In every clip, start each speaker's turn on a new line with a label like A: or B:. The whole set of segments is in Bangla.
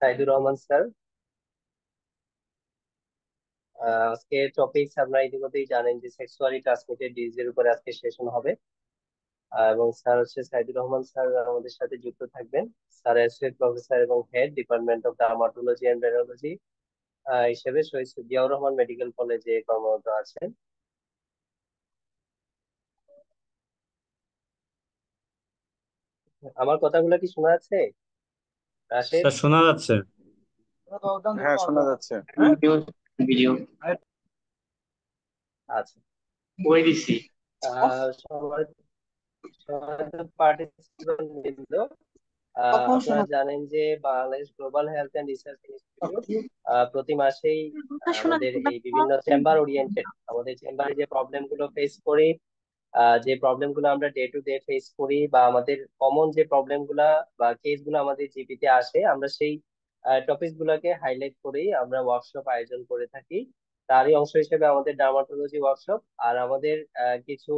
A: সাইদুর রহমান স্যার। আজকে টপিকস আপনারা ইতিমধ্যেই জানেন যে সেক্সুয়ালি ট্রান্সমিটেড ডিজিজের উপরে আজকে সেশন হবে। এবং স্যার হচ্ছে সাইদুর রহমান স্যার আমাদের সাথে যুক্ত থাকবেন। স্যার অ্যাসোসিয়েট প্রফেসর এবং head department of dermatology and venereology হিসেবে শহীদ জিয়াউর রহমান মেডিকেল কলেজে কর্মরত আছেন। আমার কথাগুলো কি শোনা যাচ্ছে রাশেদ?
B: স্যার শোনা যাচ্ছে।
C: হ্যাঁ, শোনা যাচ্ছে।
D: ভিডিও ভিডিও
A: আচ্ছা।
D: করে দিছি।
A: সবার পার্টিসিপেন্ট, আপনারা জানেন যে Bangladesh global health and research institute প্রতি মাসেই আমাদের এই বিভিন্ন চেম্বার ওরিয়েন্টেড আমাদের চেম্বারে যে প্রবলেম গুলো ফেস করি, যে প্রবলেম গুলো আমরা ডে টু ডে ফেস করি বা আমাদের কমন যে প্রবলেম গুলা বা কেস গুলো আমাদের জিপিতে আসে, আমরা সেই টপিক গুলাকে হাইলাইট করেই আমরা ওয়ার্কশপ আয়োজন করে থাকি। তারই অংশ হিসেবে আমাদের ডার্মাটোলজি ওয়ার্কশপ আর আমাদের কিছু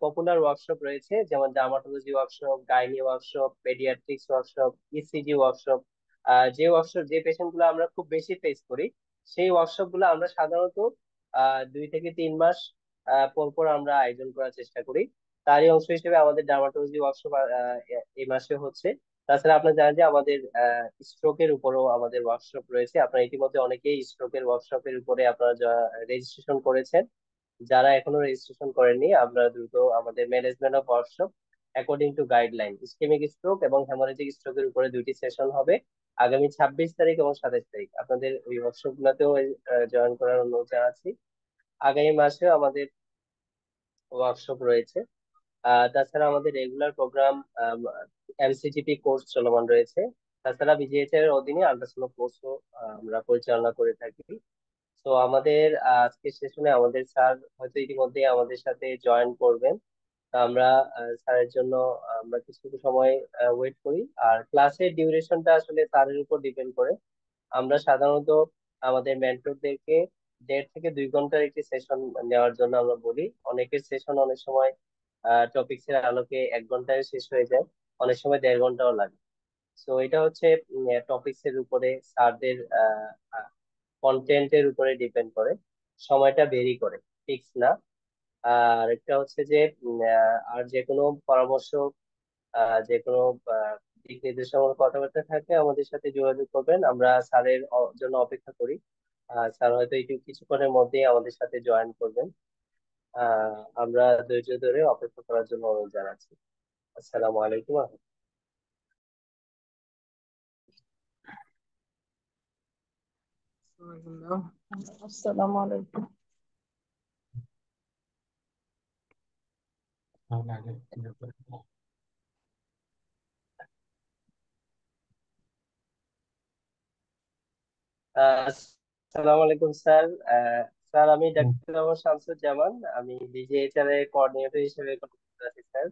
A: পপুলার ওয়ার্কশপ রয়েছে, যেমন dermatology workshop, gynae workshop, paediatrics workshop, ECG workshop. যে ওয়ার্কশপ যে পেশেন্ট গুলো আমরা খুব বেশি ফেস করি, সেই ওয়ার্কশপ গুলো আমরা সাধারণত 2 থেকে 3 মাস পর পর আমরা আয়োজন করার চেষ্টা করি। তারই অংশ হিসেবে আমাদের ডার্মাটোলজি ওয়ার্কশপ এই মাসে হচ্ছে। তাছাড়া আপনারা জানেন যে আমাদের স্ট্রোকের উপরও আমাদের ওয়ার্কশপ রয়েছে। আপনারা ইতিমধ্যে অনেকেই স্ট্রোকের ওয়ার্কশপের উপরে আপনারা রেজিস্ট্রেশন করেছেন। যারা এখনো রেজিস্ট্রেশন করেননি, আপনারা দ্রুত আমাদের management of workshop according to guideline ischaemic stroke এবং হেমোরেজিক স্ট্রোকের উপরে 2টি সেশন হবে আগামী 26 তারিখ এবং 27 তারিখ। আপনাদের ওই ওয়ার্কশপ গুলোতেও জয়েন করার অনুরোধ জানাচ্ছি। আগামী মাসে আমাদের ওয়ার্কশপ রয়েছে। তাছাড়া আমাদের রেগুলার প্রোগ্রাম এমসিজিপি কোর্স চলমান রয়েছে। তাছাড়া বিজিএইচআর এর অধীনে আল্ট্রাসাউন্ড কোর্সও আমরা পরিচালনা করে থাকি। তো আমাদের আজকের সেশনে আমাদের স্যার হয়তো ইতিমধ্যে আমাদের সাথে জয়েন করবেন। তা আমরা স্যারের জন্য আমরা কিছু সময় ওয়েট করি। আর ক্লাসের ডিউরেশনটা আসলে স্যারের উপর ডিপেন্ড করে। আমরা সাধারণত আমাদের মেন্টরদেরকে 1.5 থেকে 2 ঘন্টার একটি সেশন নেওয়ার জন্য আমরা বলি। অনেকের সেশন অনেক সময় টপিক্স এর আলোকে 1 ঘন্টায় শেষ হয়ে যায়, অনেক সময় 1.5 ঘন্টাও লাগে। তো এটা হচ্ছে টপিক্স এর উপরে স্যারদের কন্টেন্টের উপরে ডিপেন্ড করে, সময়টা ভেরি করে, ফিক্স না। আর একটা হচ্ছে যে আর যে কোনো পরামর্শ, যে কোনো দিক নির্দেশনামূলক কথাবার্তা থাকলে আমাদের সাথে যোগাযোগ করবেন। আমরা স্যারের জন্য অপেক্ষা করি। স্যার হয়তো একটু কিছুক্ষণের মধ্যেই আমাদের সাথে জয়েন করবেন। আমরা ধৈর্য ধরে অপেক্ষা করার জন্য অনুরোধ জানাচ্ছি। আসসালামু আলাইকুম।
E: আসসালামু আলাইকুম।
A: আসসালামু আলাইকুম স্যার। স্যার, আমি ডাক্তার মোহাম্মদ শামসুজ্জামান। আমি বিজিএইচআর এর কোঅর্ডিনেটর হিসেবে কাজ আছি স্যার।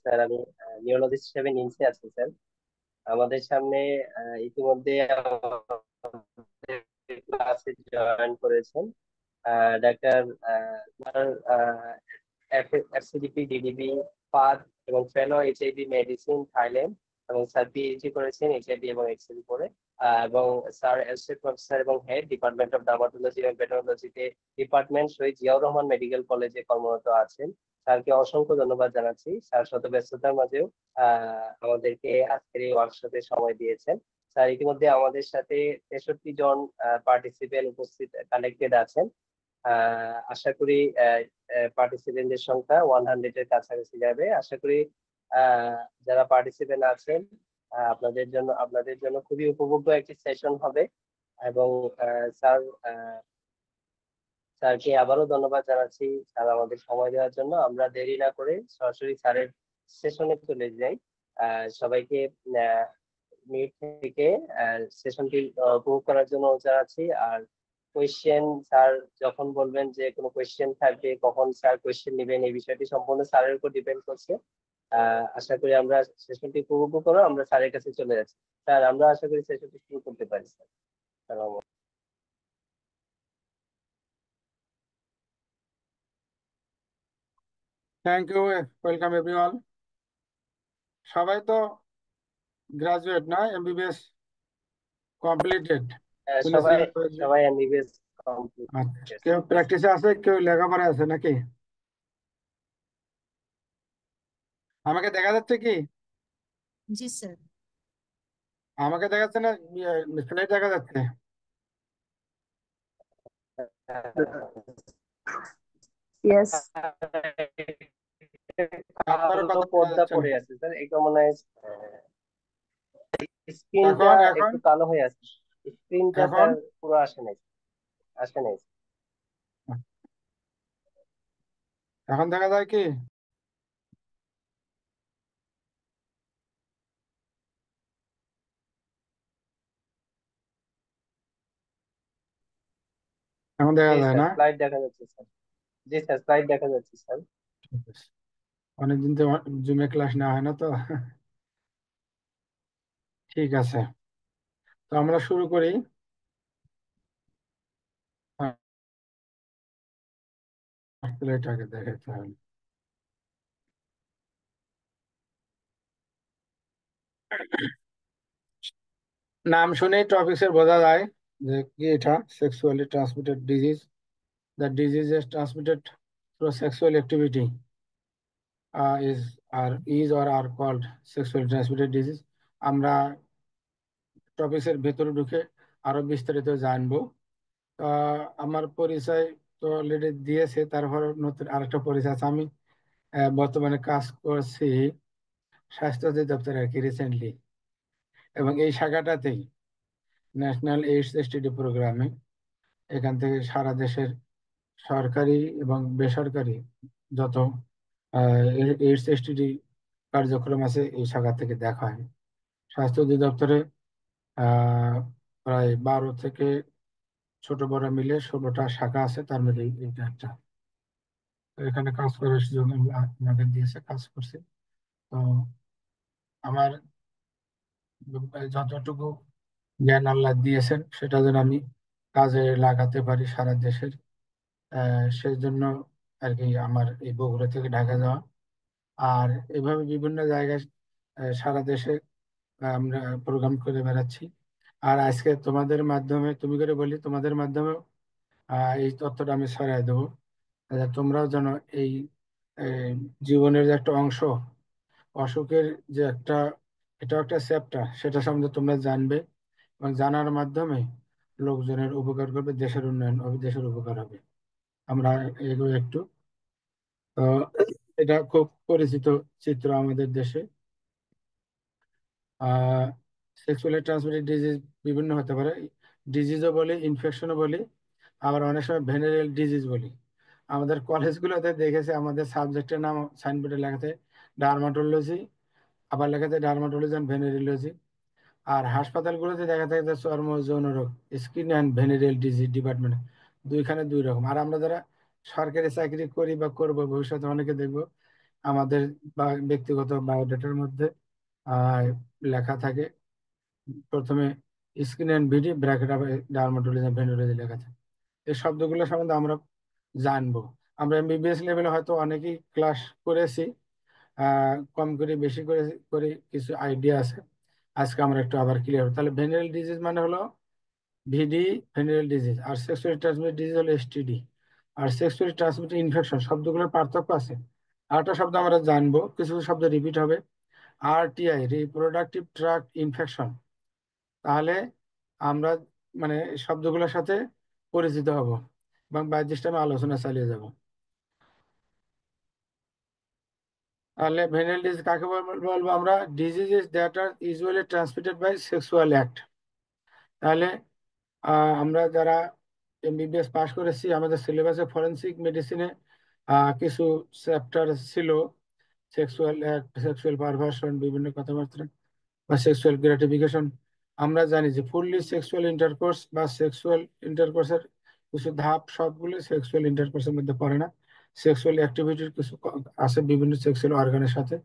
A: স্যার, আমি নিউরোলজিস্ট হিসেবে নিমসে আছি স্যার। আমাদের সামনে ইতিমধ্যে ক্লাসে জয়েন করেছেন ডাক্তার এফসিডিপি, ডিডিবি, পাদ এবং ফেলো এইচআইভি মেডিসিন থাইল্যান্ড, এবং স্যার পিএইচডি করেছেন এইচআইভি এবং এক্সএল উপরে। এবং স্যার অ্যাসোসিয়েট প্রফেসর এবং হেড ডিপার্টমেন্ট অফ ডার্মাটোলজি এবং ভেটারোলজিতে ডিপার্টমেন্ট শহীদ জিয়াউর রহমান মেডিকেল কলেজে কর্মরত আছেন। স্যারকে অসংখ্য ধন্যবাদ জানাচ্ছি। স্যার শত ব্যস্ততার মাঝেও আমাদেরকে আজকের এই ওয়ার্কশপে সময় দিয়েছেন। স্যার, ইতিমধ্যে আমাদের সাথে 63 জন পার্টিসিপেন্ট উপস্থিত কানেক্টেড আছেন। আশা করি পার্টিসিপেন্টদের সংখ্যা 100-এর কাছাকাছি যাবে আশা করি। যারা পার্টিসিপেন্ট আছেন, আপনাদের জন্য খুবই উপভোগ্য একটি সেশন হবে। এবং স্যার, স্যারকে আবারও ধন্যবাদ জানাচ্ছি স্যার আমাদের সময় দেওয়ার জন্য। আমরা দেরি না করে সরাসরি স্যারের সেশনে চলে যাই। সবাইকে মিট থেকে সেশনটি উপভোগ করার জন্য অনুরোধ জানাচ্ছি। আর কোয়েশ্চেন স্যার যখন বলবেন যে কোনো কোয়েশ্চেন থাকবে, কখন স্যার কোয়েশ্চেন নেবেন, এই বিষয়টি সম্পূর্ণ স্যারের উপর ডিপেন্ড করছে। আশা করি আমরা সেশনটি উপভোগ করো, আমরা স্যারের কাছে চলে যাচ্ছি। স্যার, আমরা আশা করি সেশনটি শুরু করতে পারি স্যার। সালাম।
C: Thank you. Welcome everyone. সবাই তো
B: গ্রাজুয়েট না, এমবিবিএস কমপ্লিটেড? শুনেছি
A: সবাই
B: হয়তো।
A: সবাই এমবিবিএস কমপ্লিট
B: আচ্ছা,
A: করেছে।
B: কেউ প্র্যাকটিসে আছে, কেউ লেখাপড়ায় আছে নাকি? আমাকে দেখা যাচ্ছে কি?
F: জি স্যার।
B: আমাকে দেখা যাচ্ছে না? স্ক্রিনে দেখা যাচ্ছে?
E: ইয়েস।
B: তারপরে
A: কালো
B: কথা বলা
A: পর্দা
B: যাচ্ছে না।
A: পড়ে আছে স্যার, এটা মনে হয় স্ক্রিনটা
B: এখন এখন
A: একটু কালো হয়ে আছে। স্ক্রিনটা
B: এখন
A: স্যার পুরো আসে নাই, আসে নাই।
B: এখন দেখা যায় কি? এখন দেখা
A: জি
B: যায়
A: স্যার,
B: না?
A: স্লাইড দেখা যাচ্ছে স্যার। জি স্যার, স্লাইড দেখা যাচ্ছে স্যার।
B: ঠিক আছে। অনেকদিন তো জুমে ক্লাস নেওয়া হয় না তো। ঠিক আছে, তো আমরা শুরু করি। হ্যাঁ, এটাকে দেখাতে হবে। নাম শুনেই টপিক্সের বোঝা যায় যে কি এটা sexually transmitted disease. The disease is transmitted through sexual activity is or are called sexually transmitted disease. আমরা টপিক্সের ভেতরে ঢুকে আরো বিস্তারিত জানবো। আমার পরিচয় তো অলরেডি দিয়েছে, তারপর নতুন আরেকটা পরিচয় আছে। আমি বর্তমানে কাজ করছি স্বাস্থ্য অধিদপ্তরে আর কি, রিসেন্টলি, এবং এই শাখাটাতেই ন্যাশনাল এইডস এসটিডি প্রোগ্রামে। এখান থেকে সারা দেশের সরকারি এবং বেসরকারি যত এইডস এসটিডি কার্যক্রম আছে এই শাখা থেকে দেখা হয়। স্বাস্থ্য অধিদপ্তরে আহ প্রায় 12 থেকে ছোট বড় মিলে 16টা শাখা আছে, তার মধ্যে এইটা একটা। তো এখানে কাজ করার সুযোগ আমাকে দিয়েছে, কাজ করছি। তো আমার যতটুকু জ্ঞান আল্লাহ দিয়েছেন সেটা যেন আমি কাজে লাগাতে পারি সারা দেশের, সেই জন্য আর কি আমার এই বগুড়া থেকে ঢাকা যাওয়া। আর এভাবে বিভিন্ন জায়গায় সারা দেশে আমরা প্রোগ্রাম করে বেড়াচ্ছি। আর আজকে তোমাদের মাধ্যমে, তুমি করে বলি, তোমাদের মাধ্যমে এই তথ্যটা আমি ছড়াই দেবো, তোমরাও যেন এই এই জীবনের যে একটা অংশ, অসুখের যে একটা, এটা একটা চ্যাপ্টার, সেটা সম্বন্ধে তোমরা জানবে, এবং জানার মাধ্যমে লোকজনের উপকার করবে, দেশের উন্নয়ন হবে, দেশের উপকার হবে। আমরা এগুলো একটু, তো এটা খুব পরিচিত চিত্র আমাদের দেশে। আহ সেক্সুয়ালি ট্রান্সমিটেড ডিজিজ বিভিন্ন হতে পারে। ডিজিজও বলি, ইনফেকশনও বলি, আবার অনেক সময় ভেনারেল ডিজিজ বলি। আমাদের কলেজগুলোতে দেখেছে আমাদের সাবজেক্টের নাম সাইনবোর্ডে লেখাতে ডার্মাটোলজি, আবার লেখাতে ডার্মাটোলজি অ্যান্ড ভেনারিওলজি। আর হাসপাতালগুলোতে দেখা যায় যে চর্ম যৌন রোগ, স্কিন অ্যান্ড ভেনারেল ডিজিজ ডিপার্টমেন্ট, দুইখানে দুই রকম। আর আমরা যারা সরকারি চাকরি করি বা করবো ভবিষ্যতে, অনেকে দেখবো আমাদের বা ব্যক্তিগত বায়োডাটার মধ্যে আহ লেখা থাকে প্রথমে skin and VD bracket dermatology venereology লেখা থাকে। এই শব্দগুলো সম্বন্ধে আমরা জানবো। আমরা এমবিবিএস লেভেলে হয়তো অনেকেই ক্লাস করেছি, কম করে বেশি করে করে কিছু আইডিয়া আছে। আজকে আমরা একটু আবার ক্লিয়ার হবো। তাহলে ভেনারেল ডিজিজ মানে হলো ভিডি, ভেনারেল ডিজিজ। আর সেক্সুয়ালি ট্রান্সমিটেড ডিজিজ হলো এসটিডি। আর সেক্সুয়ালি ট্রান্সমিটেড ইনফেকশন, শব্দগুলোর পার্থক্য আছে। আরেকটা শব্দ আমরা জানবো, কিছু কিছু শব্দ রিপিট হবে। RTI, reproductive tract infection. তাহলে আমরা মানে শব্দগুলোর সাথে পরিচিত হব এবং বাইর সিস্টেমে আলোচনা চালিয়ে যাব। তাহলে ভেনারেল ডিজিজ কাকে বলবো আমরা? Disease that are usually transmitted by sexual act. তাহলে আমরা যারা এমবিবিএস পাশ করেছি, আমাদের সিলেবাসে ফরেনসিক মেডিসিনে কিছু চ্যাপ্টার ছিল, সেক্সুয়াল অ্যাক্ট, সেক্সুয়াল পারভার্সন, বিভিন্ন কথাবার্তা বা সেক্সুয়াল গ্র্যাটিফিকেশন। আমরা জানি যে ফুললি সেক্সুয়াল ইন্টারকোর্স বা সেক্সুয়াল ইন্টারকোর্সের কিছু ধাপ, সবগুলো সেক্সুয়াল ইন্টারকোর্সের মধ্যে পড়ে না। সেক্সুয়াল অ্যাক্টিভিটির কিছু আছে বিভিন্ন সেক্সুয়াল অর্গানের সাথে।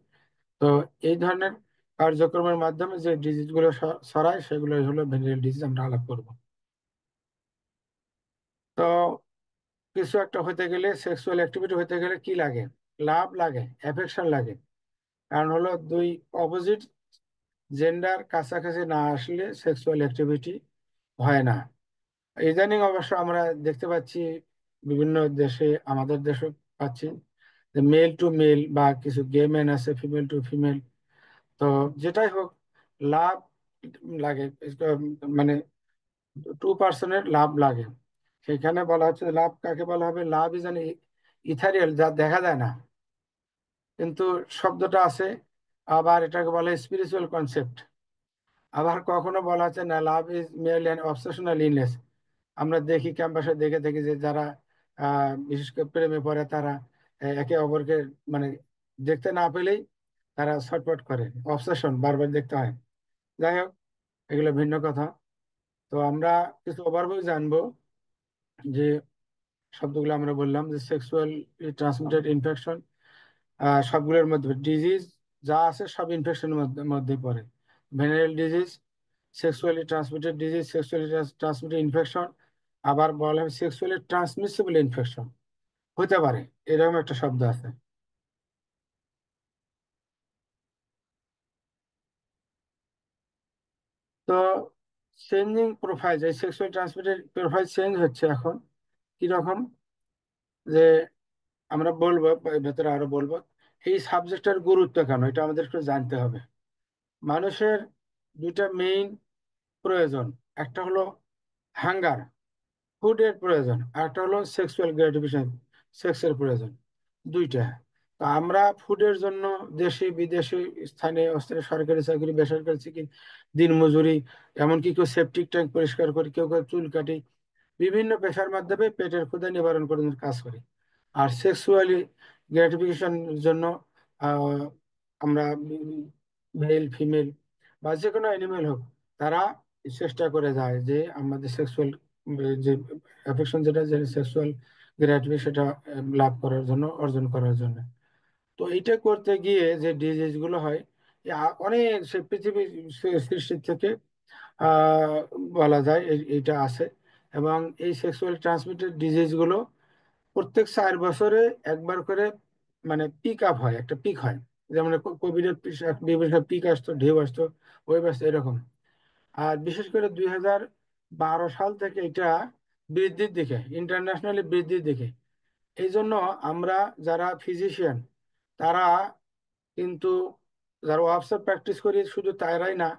B: তো এই ধরনের কার্যক্রমের মাধ্যমে যে ডিজিজ গুলো ছড়ায় সেগুলো হলো ভেনারেল ডিজিজ, আমরা আলাপ করব। তো কিছু একটা হতে গেলে, সেক্সুয়াল অ্যাক্টিভিটি হতে গেলে কি লাগে? লাভ লাগে, অ্যাফেকশন লাগে। কারণ হলো দুই অপোজিট জেন্ডার কাছাকাছি না আসলে সেক্সুয়াল অ্যাক্টিভিটি হয় না। ইদানিং অবশ্য আমরা দেখতে পাচ্ছি বিভিন্ন দেশে, আমাদের দেশে পাচ্ছি যে মেল টু মেল বা কিছু গে মেন আছে, ফিমেল টু ফিমেল। তো যেটাই হোক, লাভ লাগে, মানে টু পার্সনের লাভ লাগে। সেখানে বলা হচ্ছে লাভ কাকে বলা হবে, লাভ ইজ অ্যান ইথারিয়াল, যা দেখা যায় না কিন্তু শব্দটা আছে। আবার এটাকে বলে স্পিরিচুয়াল কনসেপ্ট। আবার কখনো বলা হচ্ছে না, love is merely an obsessional illness. আমরা দেখি ক্যাম্পাসে দেখে থাকি যে যারা বিশেষ করে প্রেমে পড়ে তারা একে অপরকে মানে দেখতে না পেলেই তারা ছটফট করে, অবসেশন, বারবার দেখতে হয়। যাই হোক, এগুলো ভিন্ন কথা। তো আমরা কিছু ওভারভিউ জানবো, যে শব্দগুলো আমরা বললাম যে সেক্সুয়াল ট্রান্সমিটেড ইনফেকশন, সবগুলোর মধ্যে ডিজিজ যা আছে সব ইনফেকশনের মধ্যে পড়ে। Venereal disease, sexually transmitted disease, sexually transmitted infection, আবার বলা হয় সেক্সুয়ালি ট্রান্সমিসিবল ইনফেকশন হতে পারে, এরকম একটা শব্দ আছে। তো চেঞ্জিং প্রোফাইল, এই সেক্সুয়াল ট্রান্সমিটেড প্রোফাইল চেঞ্জ হচ্ছে এখন কিরকম, যে আমরা বলবো ভেতরে আরো বলবো এই সাবজেক্টের গুরুত্ব কেন, এটা আমাদের একটু জানতে হবে। মানুষের দুইটা মেইন প্রয়োজন, একটা হলো হাঙ্গার, ফুডের প্রয়োজন, আর একটা হলো সেক্সুয়াল গ্র্যাটিফিকেশন, সেক্সের প্রয়োজন, দুইটা। তো আমরা ফুডের জন্য দেশি বিদেশি, স্থানীয় অস্থানীয়, সরকারি চাকরি, বেসরকারি চাকরি, দিন মজুরি, এমনকি কেউ সেপটিক ট্যাঙ্ক পরিষ্কার করি, কেউ কেউ চুল কাটি, বিভিন্ন পেশার মাধ্যমে পেটের ক্ষুধা নিবারণ করার জন্য কাজ করি। আর সেক্সুয়ালি গ্র্যাটিফিকেশন জন্য আহ, আমরা মেল ফিমেল বা যে কোনো অ্যানিমেল হোক, তারা চেষ্টা করে যায় যে আমাদের সেক্সুয়াল যে অ্যাফেকশন, যেটা যে সেক্সুয়াল গ্র্যাটিফিকেশন, সেটা লাভ করার জন্য, অর্জন করার জন্য। তো এইটা করতে গিয়ে যে ডিজিজ গুলো হয়, অনেক সে পৃথিবীর সৃষ্টির থেকে আহ বলা যায় এইটা আছে। এবং এই সেক্সুয়াল ট্রান্সমিটেড ডিজিজ গুলো প্রত্যেক 4 বছরে একবার করে মানে পিক আপ হয়, একটা পিক হয়। যেমন কোভিড এর বিভিন্ন পিক আসতো, ঢেউ আসতো, ওয়েভ আসতো, এরকম। আর বিশেষ করে 2012 সাল থেকে এটা বৃদ্ধির দিকে, ইন্টারন্যাশনালি বৃদ্ধির দিকে। এই জন্য আমরা যারা ফিজিশিয়ান, তারা কিন্তু, যারা ওয়ার্কশপ প্র্যাকটিস করি শুধু তারাই না,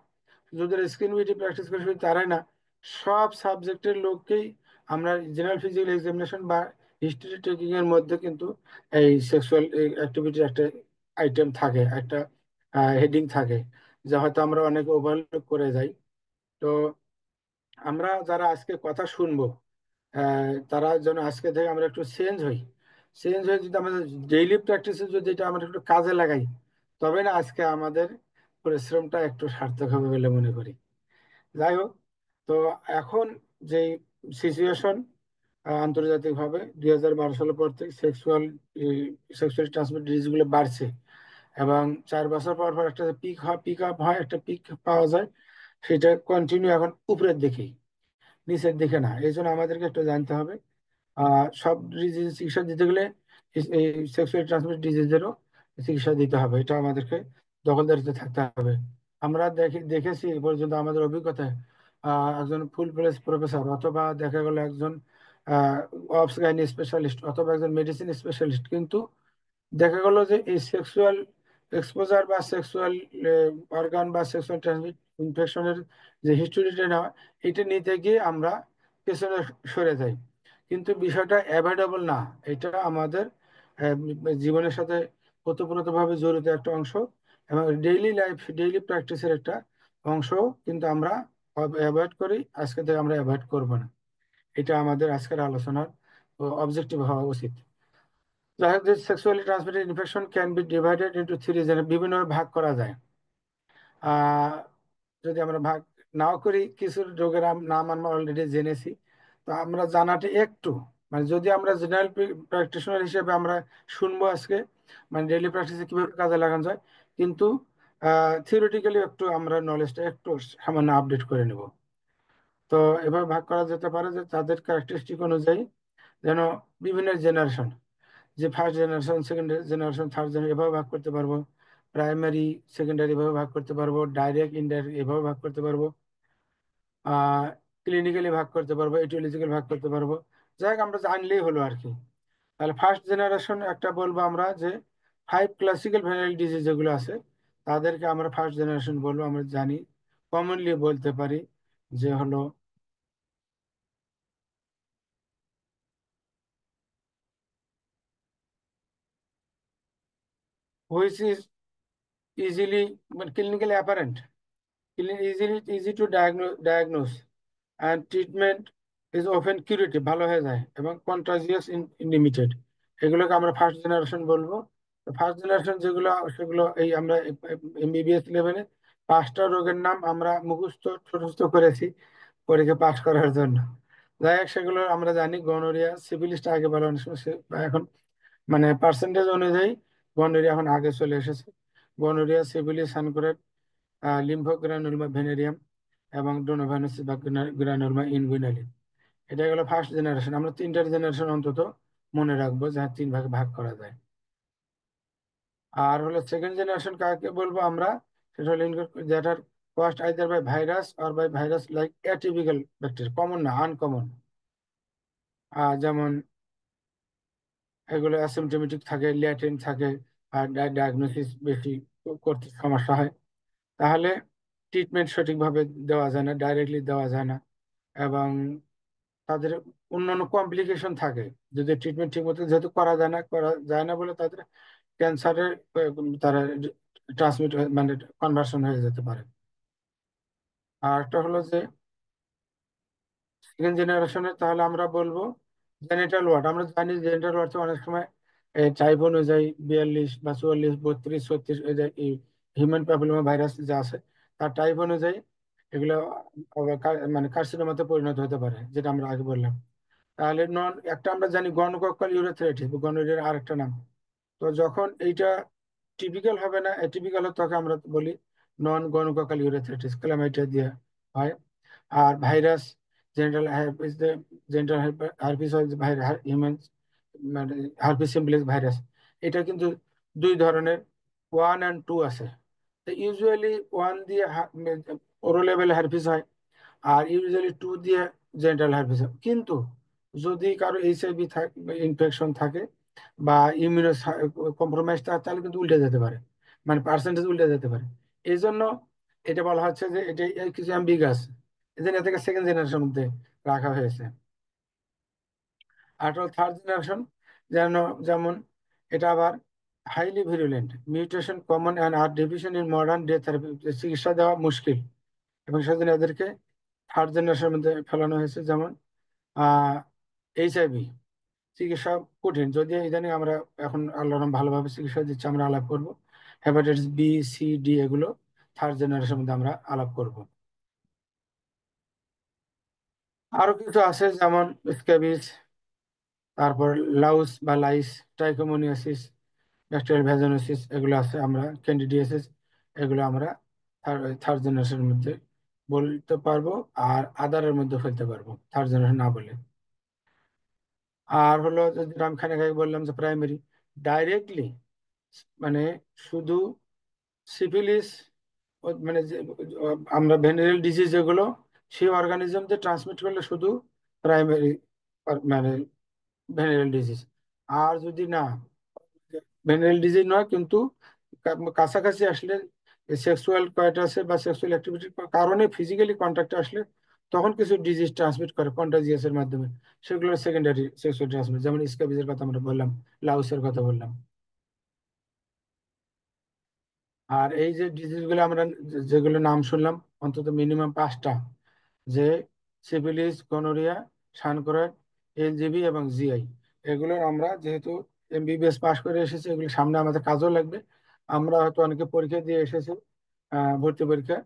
B: যাদের স্ক্রিন ভিডিও প্র্যাকটিস করি শুধু তারাই না, সব সাবজেক্টের লোককেই আমরা জেনারেল ফিজিক্যাল এক্সামিনেশন বা হিস্ট্রি টেকিং এর মধ্যে কিন্তু এই সেক্সুয়াল অ্যাক্টিভিটির একটা আইটেম থাকে, একটা হেডিং থাকে, যা হয়তো আমরা অনেকে ওভারলুক করে যাই। তো আমরা যারা আজকে কথা শুনবো, তারা যেন আজকে থেকে আমরা একটু চেঞ্জ হই। চেঞ্জ হয়ে যদি আমাদের ডেইলি প্র্যাকটিসে যদি এটা আমরা একটু কাজে লাগাই, তবে না আজকে আমাদের পরিশ্রমটা একটু সার্থক হবে বলে মনে করি। যাই হোক, তো এখন যে সিচুয়েশন আন্তর্জাতিকভাবে 2012 সালের পর থেকে সেক্সুয়াল ট্রান্সমিট ডিজিজ গুলো বাড়ছে, এবং 4 বছর পর পর একটা পিক আপ হয়, একটা পিক পাওয়া যায়, সেটা কন্টিনিউ এখন উপরের দিকেই, নিচের দিকে না। এই জন্য আমাদেরকে একটু জানতে হবে, সব ডিজিজ চিকিৎসা দিতে গেলে এই সেক্সুয়াল ট্রান্সমিটেড ডিজিজেরও চিকিৎসা দিতে হবে, এটা আমাদেরকে দখলদারিতে থাকতে হবে। আমরা দেখেছি এ পর্যন্ত আমাদের অভিজ্ঞতায়, একজন ফুল প্লেস প্রফেসর, অথবা দেখা গেল একজন অবস গাইনি স্পেশালিস্ট, অথবা একজন মেডিসিন স্পেশালিস্ট, কিন্তু দেখা গেল যে এই সেক্সুয়াল এক্সপোজার বা সেক্সুয়াল অর্গান বা সেক্সুয়াল ট্রান্সমিট ইনফেকশনের যে হিস্টোরিটা নেওয়া, এটা নিতে গিয়ে আমরা পেছনে সরে যাই। কিন্তু বিষয়টা অ্যাভয়েডেবল না, এটা আমাদের আহ, জীবনের সাথে ওতপ্রোতভাবে জড়িত একটা অংশ, এবং ডেইলি লাইফ, ডেইলি প্র্যাকটিসের একটা অংশ। কিন্তু আমরা অ্যাভয়েড করি, আজকে থেকে আমরা অ্যাভয়েড করব না। এটা আমাদের আজকের আলোচনার অবজেক্টিভ হওয়া উচিত। Sexually transmitted infection can be divided into three, বিভিন্ন ভাগ করা যায়। আহ যদি আমরা ভাগ নাও করি, কিছু রোগের নাম আমরা অলরেডি জেনেছি। তো আমরা জানাটা একটু, মানে যদি আমরা জেনারেল প্র্যাকটিশনার হিসেবে আমরা শুনবো আজকে, মানে ডেইলি প্র্যাকটিসে কিভাবে কাজে লাগানো যায়, কিন্তু থিওরিটিক্যালি একটু আমরা নলেজটা একটু সামান্য আপডেট করে নেব। তো এভাবে ভাগ করা যেতে পারে যে তাদের ক্যারেক্টারিস্টিক অনুযায়ী, যেন বিভিন্ন জেনারেশন, যে first generation, second generation, third generation, এভাবে ভাগ করতে পারবো। প্রাইমারি সেকেন্ডারি ভাবে ভাগ করতে পারবো, ডাইরেক্ট ইনডাইরেক্ট এভাবে ভাগ করতে পারবো, ক্লিনিক্যালি ভাগ করতে পারবো, এটিওলজিক্যাল ভাগ করতে পারবো। যাই হোক, আমরা জানলেই হলো আর কি। তাহলে ফার্স্ট জেনারেশন একটা বলবো আমরা, যে 5 ক্লাসিক্যাল ভেনারেল ডিজিজ যেগুলো আছে তাদেরকে আমরা ফার্স্ট জেনারেশন বলবো। আমরা জানি, কমনলি বলতে পারি যে হলো which is easily clinically apparent, easy to diagnose and treatment is often curative, ভালো হয়ে যায়, এবং contagious in limited, এগুলোকে আমরা ফার্স্ট জেনারেশন বলবো। ফার্স্ট জেনারেশন যেগুলো, সেগুলো এই আমরা এমবিবিএস লেভেলে 5টা রোগের নাম আমরা মুখস্থ ছোট করেছি পরীক্ষা পাস করার জন্য। যাই হোক, সেগুলো আমরা জানি। গনোরিয়া, সিফিলিসটা আগে বলা, অনেক সময় এখন মানে পার্সেন্টেজ অনুযায়ী গনোরিয়া এখন আগে চলে এসেছে। গনোরিয়া, সিফিলিস, সানকোরেট, লিম্ফোগ্রানুলমা ভেনেরিয়াম এবং ডোনোভাইরাস বা গ্রানুলমা ইনগুইনালি। এটা গেলো ফার্স্ট জেনারেশন। আমরা 3টা জেনারেশন অন্তত মনে রাখবো, যা 3 ভাগে ভাগ করা যায়। আর হলো সেকেন্ড জেনারেশন কাকে বলবো আমরা, সেটা হলো that are caused either by virus or by virus like atypical bacteria, common না, আনকমন। যেমন এগুলো অ্যাসিমটোমেটিক থাকে, ল্যাটেন্ট থাকে, আর ডায়াগনোসিস বেশি করতে সমস্যা হয়। তাহলে ট্রিটমেন্ট সঠিকভাবে দেওয়া যায় না, ডাইরেক্টলি দেওয়া যায় না, এবং তাদের অন্যান্য কমপ্লিকেশন থাকে যদি ট্রিটমেন্ট ঠিক মতো যেহেতু করা যায় না বলে তাদের ক্যান্সারের তারা ট্রান্সমিট মানে কনভার্সন হয়ে যেতে পারে। আর একটা হলো যে সেকেন্ড জেনারেশনের, তাহলে আমরা বলবো জেনিটাল ওয়ার্ড। আমরা জানি জেনিটাল ওয়ার্ড অনেক সময় টাইপ অনুযায়ী 42 বা 44, 32, 36 হিউম্যান প্যাপিলোমা ভাইরাস যা আছে তার টাইপ অনুযায়ী এগুলো মানে কার্সিনোমাতে পরিণত হতে পারে, যেটা আমরা আগে বললাম। তাহলে একটা আমরা জানি গনোকক্কাল ইউরেথ্রাইটিস, গনোরিয়ার আরেকটা নাম। তো যখন এইটা টিপিক্যাল হবে না, অ্যাটিপিক্যাল হবে, তখন আমরা বলি নন গনোকক্কাল ইউরেথ্রাইটিস, ক্লামাইডিয়া দিয়ে হয়। আর virus, general herpes, general herpes human মানে হার্পিস সিম্পলেক্স ভাইরাস, এটা কিন্তু 2 ধরনের, 1 and 2 আছে। তো ইউজুয়ালি 1 দিয়ে ওরো লেভেল হার্পিস হয়, আর ইউজুয়ালি 2 দিয়ে জেনারেল হার্পিস হয়। কিন্তু যদি কারো এইচআইভি ইনফেকশন থাকে বা ইমিউনো কম্প্রোমাইজ থাকে, তাহলে কিন্তু উল্টে যেতে পারে, মানে পার্সেন্টেজ উল্টে যেতে পারে। এই জন্য এটা বলা হচ্ছে যে এটা কিছু অ্যাম্বিগাস, এই জন্য এটাকে সেকেন্ড জেনারেশন মধ্যে রাখা হয়েছে। আর থার্ড জেনারেশন যেন, যেমন এটা আবার highly virulent, mutation common and আর division in modern day therapy, চিকিৎসা দেওয়া মুশকিল, এবং সেজন্য এদেরকে থার্ড জেনারেশনের মধ্যে ফেলানো হয়েছে। যেমন এইচআইভি চিকিৎসা কঠিন, যদিও ইদানিং আমরা এখন আল্লাহ ভালোভাবে চিকিৎসা দিচ্ছি, আমরা আলাপ করব। হেপাটাইটিস বি, সি, ডি এগুলো থার্ড জেনারেশনের মধ্যে আমরা আলাপ করব। আরো কিছু আছে, যেমন স্ক্যাবিস, তারপর লাউস বা লাইস, ট্রাইকোমোনিয়াসিস, ব্যাকটেরিয়াল ভ্যাজনোসিস, এগুলো আছে। আমরা ক্যান্ডিডিয়াসিস, এগুলো আমরা থার্ড জেনারেশনের মধ্যে বলতে পারবো, আর আদারের মধ্যে ফেলতে পারবো থার্ড জেনারেশন না বলে। আর হলো যেটা আমি খানিক আগে বললাম যে প্রাইমারি, ডাইরেক্টলি মানে শুধু সিফিলিস, মানে আমরা ভেনারেল ডিজিজ যেগুলো সেই অর্গানিজম দিয়ে ট্রান্সমিট করলে শুধু প্রাইমারি মানে ভেনারেল ডিজিজ। আর যদি না ভেনারেল ডিজিজ নয়, কিন্তু কাছাকাছি আসলে সেক্সুয়াল কয়টাসে বা সেক্সুয়াল অ্যাক্টিভিটির কারণে ফিজিক্যালি কন্ট্যাক্টে আসলে তখন কিছু ডিজিজ ট্রান্সমিট করে কন্টাজিয়াসের মাধ্যমে, সেগুলো সেকেন্ডারি সেক্সুয়াল ট্রান্সমিট, যেমন স্ক্যাবিজের কথা আমরা বললাম, লাউসের কথা বললাম। আর এই যে ডিজিজগুলো আমরা যেগুলো নাম শুনলাম, অন্তত মিনিমাম 5টা, যে সিফিলিস, গনোরিয়া, সানকোরাইড, এলজিবি এবং জিআই, এগুলো আমরা যেহেতু এমবিবিএস পাস করে এসেছি, এগুলো সামনে আমাদের কাজও লাগবে। আমরা হয়তো অনেকে পরীক্ষা দিয়ে এসেছি, ভর্তি পরীক্ষা,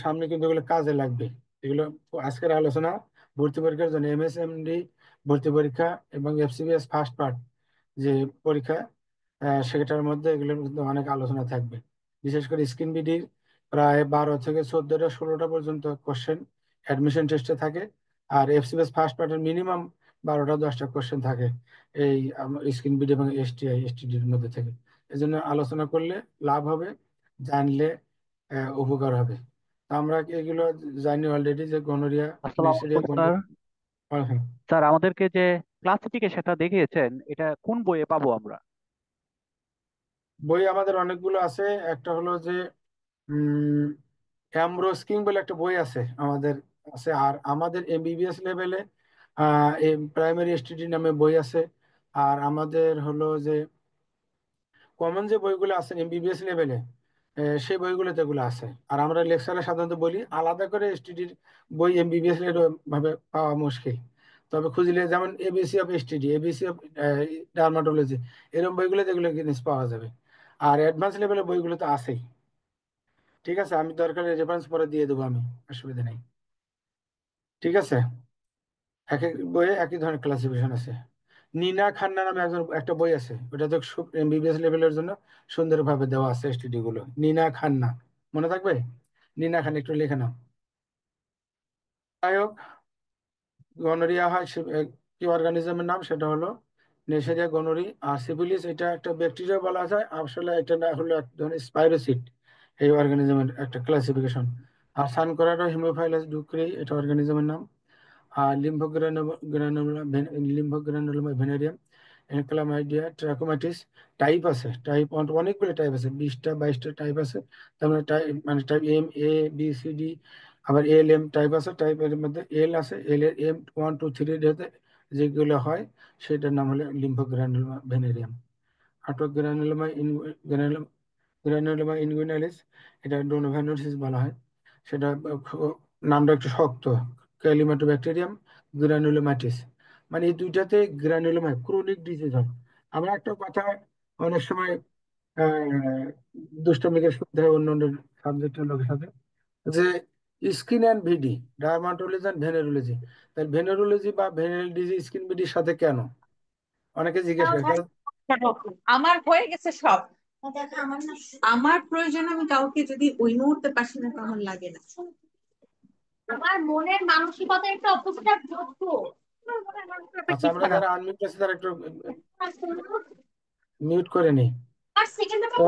B: সামনে কিন্তু এগুলো কাজে লাগবে। এগুলো আজকের আলোচনা ভর্তি পরীক্ষার জন্য, এমএসএমডি ভর্তি পরীক্ষা এবং এফসিবিএস ফার্স্ট পার্ট যে পরীক্ষা, সেটার মধ্যে এগুলোর মধ্যে অনেক আলোচনা থাকবে। বিশেষ করে স্ক্রিন বিডির প্রায় 12 থেকে 14টা 16টা পর্যন্ত কোশ্চেন অ্যাডমিশন টেস্টে থাকে, আর এফসিবিএস ফার্স্ট পার্টের মিনিমাম 12টা 10টা কোশ্চেন থাকে এই স্ক্রিন বিডি এবং এসটিআই এসটিডির মধ্যে থেকে। এজন্য আলোচনা করলে লাভ হবে, জানলে উপকার হবে। তো আমরা এগুলো জানি অলরেডি যে গনোরিয়া,
G: আসসালামু
B: নেশারিয়া,
G: আলাইকুম স্যার।
B: হ্যাঁ।
G: স্যার, আমাদেরকে যে ক্লাসিফিকেশনটা দেখিয়েছেন এটা কোন বইয়ে পাবো আমরা?
B: বই আমাদের অনেকগুলো আছে। একটা হলো যে অ্যামব্রোস কিং বলে একটা বই আছে আমাদের, আছে। আর আমাদের এমবিবিএস লেভেলে প্রাইমারি এসটিডি নামে বই আছে। আর আমাদের হলো যে কমন যে বইগুলো আছে এমবিবিএস লেভেলে, সেই বইগুলোতে এগুলো আছে। আর আমরা লেকচারে সাধারণত বলি আলাদা করে এসটিডির বই এমবিবিএস ভাবে পাওয়া মুশকিল। তবে খুঁজলে যেমন ABC of STD, ABC of dermatology, এরকম বইগুলো যেগুলো জিনিস পাওয়া যাবে। আর অ্যাডভান্স লেভেলের বইগুলো তো আছেই। ঠিক আছে, আমি দরকার রেফারেন্স পরে দিয়ে দেবো, আমি অসুবিধা নেই। ঠিক আছে, এক এক বইয়ে একই ধরনের ক্লাসিফিকেশন আছে। নিনা খান্না নামে একজন একটা বই আছে, ওটা তো এমবিবিএস লেভেলের জন্য সুন্দরভাবে দেওয়া আছে এসটিডি গুলো। নিনা খান্না, মনে থাকবে? নিনা খান্না, একটু লিখে নাও। যাই হোক, গনোরিয়া হয় কি অর্গানিজমের নাম, সেটা হলো নেশারিয়া গনোরি। আর সিফিলিস এটা একটা ব্যাকটেরিয়া বলা যায়, আসলে এটা না হলো এক ধরনের স্পাইরোসিট, এই অর্গানিজমের একটা ক্লাসিফিকেশন। আর সানকোরাটা হিমোফাইলাস ডুক্রি, এটা অর্গানিজমের নাম। আর লিম্ফোগ্রানুলোমা ভেনেরিয়াম, এনক্লামাইডিয়া, ট্রাকোমাটিস। টাইপ আছে, টাইপ অনেকগুলো টাইপ আছে, 20টা 22টা টাইপ আছে। তার মানে টাইপ, মানে টাইপ এম, এ, বি, সি, ডি। আবার এল, এম টাইপ আছে। টাইপের মধ্যে এল আছে, এল এর এম 1 2 3 যেগুলো হয় সেটার নাম হলো লিম্ফোগ্রানুলোমা ভেনেরিয়াম। আটক গ্রানুলোমা ইনগুইনালিস, এটা ডোনোভাইনোসিস বলা হয়। সেটা নামটা একটু শক্ত। ক্যালিমাটোব্যাকটেরিয়াম গ্রানুলোমাটিস, মানে এই দুইটাতে গ্রানুলোমা ক্রনিক ডিজিজ হয়। আমরা একটা কথা অনেক সময় আহ দুষ্টমিকে শুনতে হয় অন্য অন্য সাবজেক্টের লোকের সাথে, যে skin and VD, dermatology and venereology. তাহলে ভেনেরোলজি বা ভেনারেল ডিজিজ স্কিন ভিডির সাথে কেন, অনেকে জিজ্ঞেস করে।
H: আমার হয়ে গেছে সব। আমার প্রয়োজন আমি কাউকে যদি ওই মুহূর্তে পাশে না আমার লাগে না। আমার মনের মানসিকতা একটা অপোজিট যোগ্য।
B: আচ্ছা, আমরা যারা আনমিউট আছে তারা একটু মিউট করে নিই। তো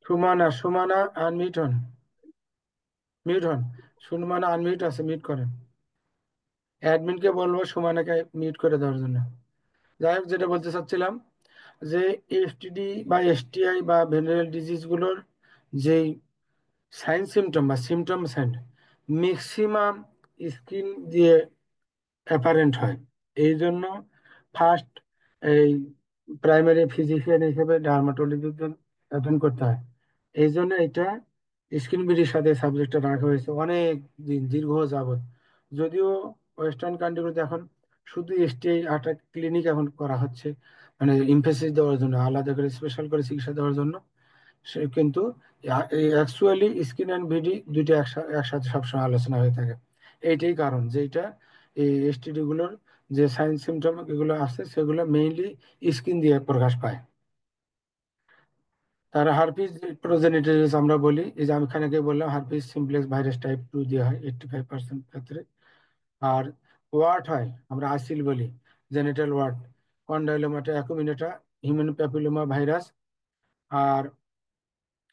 B: সুমানা, সুমানা আনমিউট হন, মিউট হন। সুমানা আনমিউট আছে, মিউট করেন। অ্যাডমিনকে বলবো সুমানাকে মিউট করে দেওয়ার জন্য। যাই হোক, যেটা বলতে চাচ্ছিলাম যে এসটিডি বা এসটিআই বা ভেনারেল ডিজিজ গুলোর যেই সাইন সিমটম বা সিমটম সাইন ম্যাক্সিমাম স্কিন দিয়ে অ্যাপারেন্ট হয়। এই জন্য ফার্স্ট এই প্রাইমারি ফিজিশিয়ান হিসেবে ডার্মাটোলজিস্ট অ্যাটেন্ড করতে হয়। এই জন্য এটা স্কিন বিডির সাথে সাবজেক্টটা রাখা হয়েছে অনেক দিন, দীর্ঘ যাবৎ। যদিও ওয়েস্টার্ন কান্ট্রিগুলোতে এখন শুধু এসটিআই একটা ক্লিনিক এখন করা হচ্ছে, মানে ইমফেসিস দেওয়ার জন্য, আলাদা করে স্পেশাল করে চিকিৎসা দেওয়ার জন্য। সে কিন্তু অ্যাকচুয়ালি স্কিন অ্যান্ড ভিডি দুইটা একসাথে সবসময় আলোচনা হয়ে থাকে। এইটাই কারণ যে এটা এই এসটিডি গুলোর যে সাইন সিমটম এগুলো আছে সেগুলো মেইনলি স্কিন দিয়ে প্রকাশ পায়। তার হারপিস প্রোজেনিটাইটিস আমরা বলি, এই যে আমি খানিকে বললাম হারপিস সিমপ্লেক্স ভাইরাস টাইপ 2 দিয়ে হয় 85% ক্ষেত্রে। আর ওয়ার্ট হয়, আমরা আসিল বলি, genital wart, condylomata acuminata, human papilloma virus. আর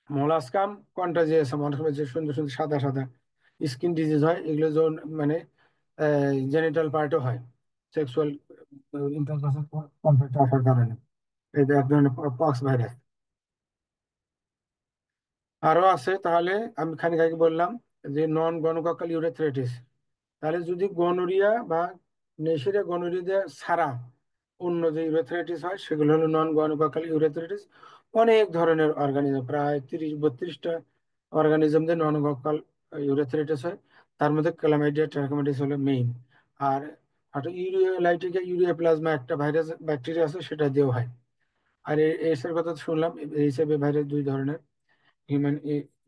B: মোলাস্কাম কন্টাজিয়াস, অনেক সময় যে সুন্দর সুন্দর সাদা সাদা স্কিন ডিজিজ হয়, এগুলো যখন মানে জেনিটাল পার্টও হয় সেক্সুয়াল ইন্টারকোর্সের কন্ট্যাক্ট আসার কারণে। এটা এক ধরনের পক্স ভাইরাস। আরো আছে, তাহলে আমি খানিক আগে বললাম যে নন গনোকক্কাল ইউরেথ্রাইটিস। তাহলে যদি গনোরিয়া বা নেশিরিয়া গনোরিয়া ছাড়া অন্য যে ইউরেথ্রাইটিস হয় সেগুলো হলো নন গনোকক্কাল ইউরেথ্রাইটিস। অনেক ধরনের অর্গানিজম, প্রায় 30-32টা অর্গানিজমদের নন গনোকক্কাল ইউরেথ্রাইটিস হয়। তার মধ্যে ক্লামাইডিয়া ট্রাকোমাটিস হলো মেইন। আর একটা ইউরিওলাইটিকা ইউরিয়া প্লাজমা একটা ভাইরাস ব্যাকটেরিয়া আছে, সেটা দিয়েও হয়। আর এর কথা শুনলাম, এই হিসেবে ভাইরাস দুই ধরনের, human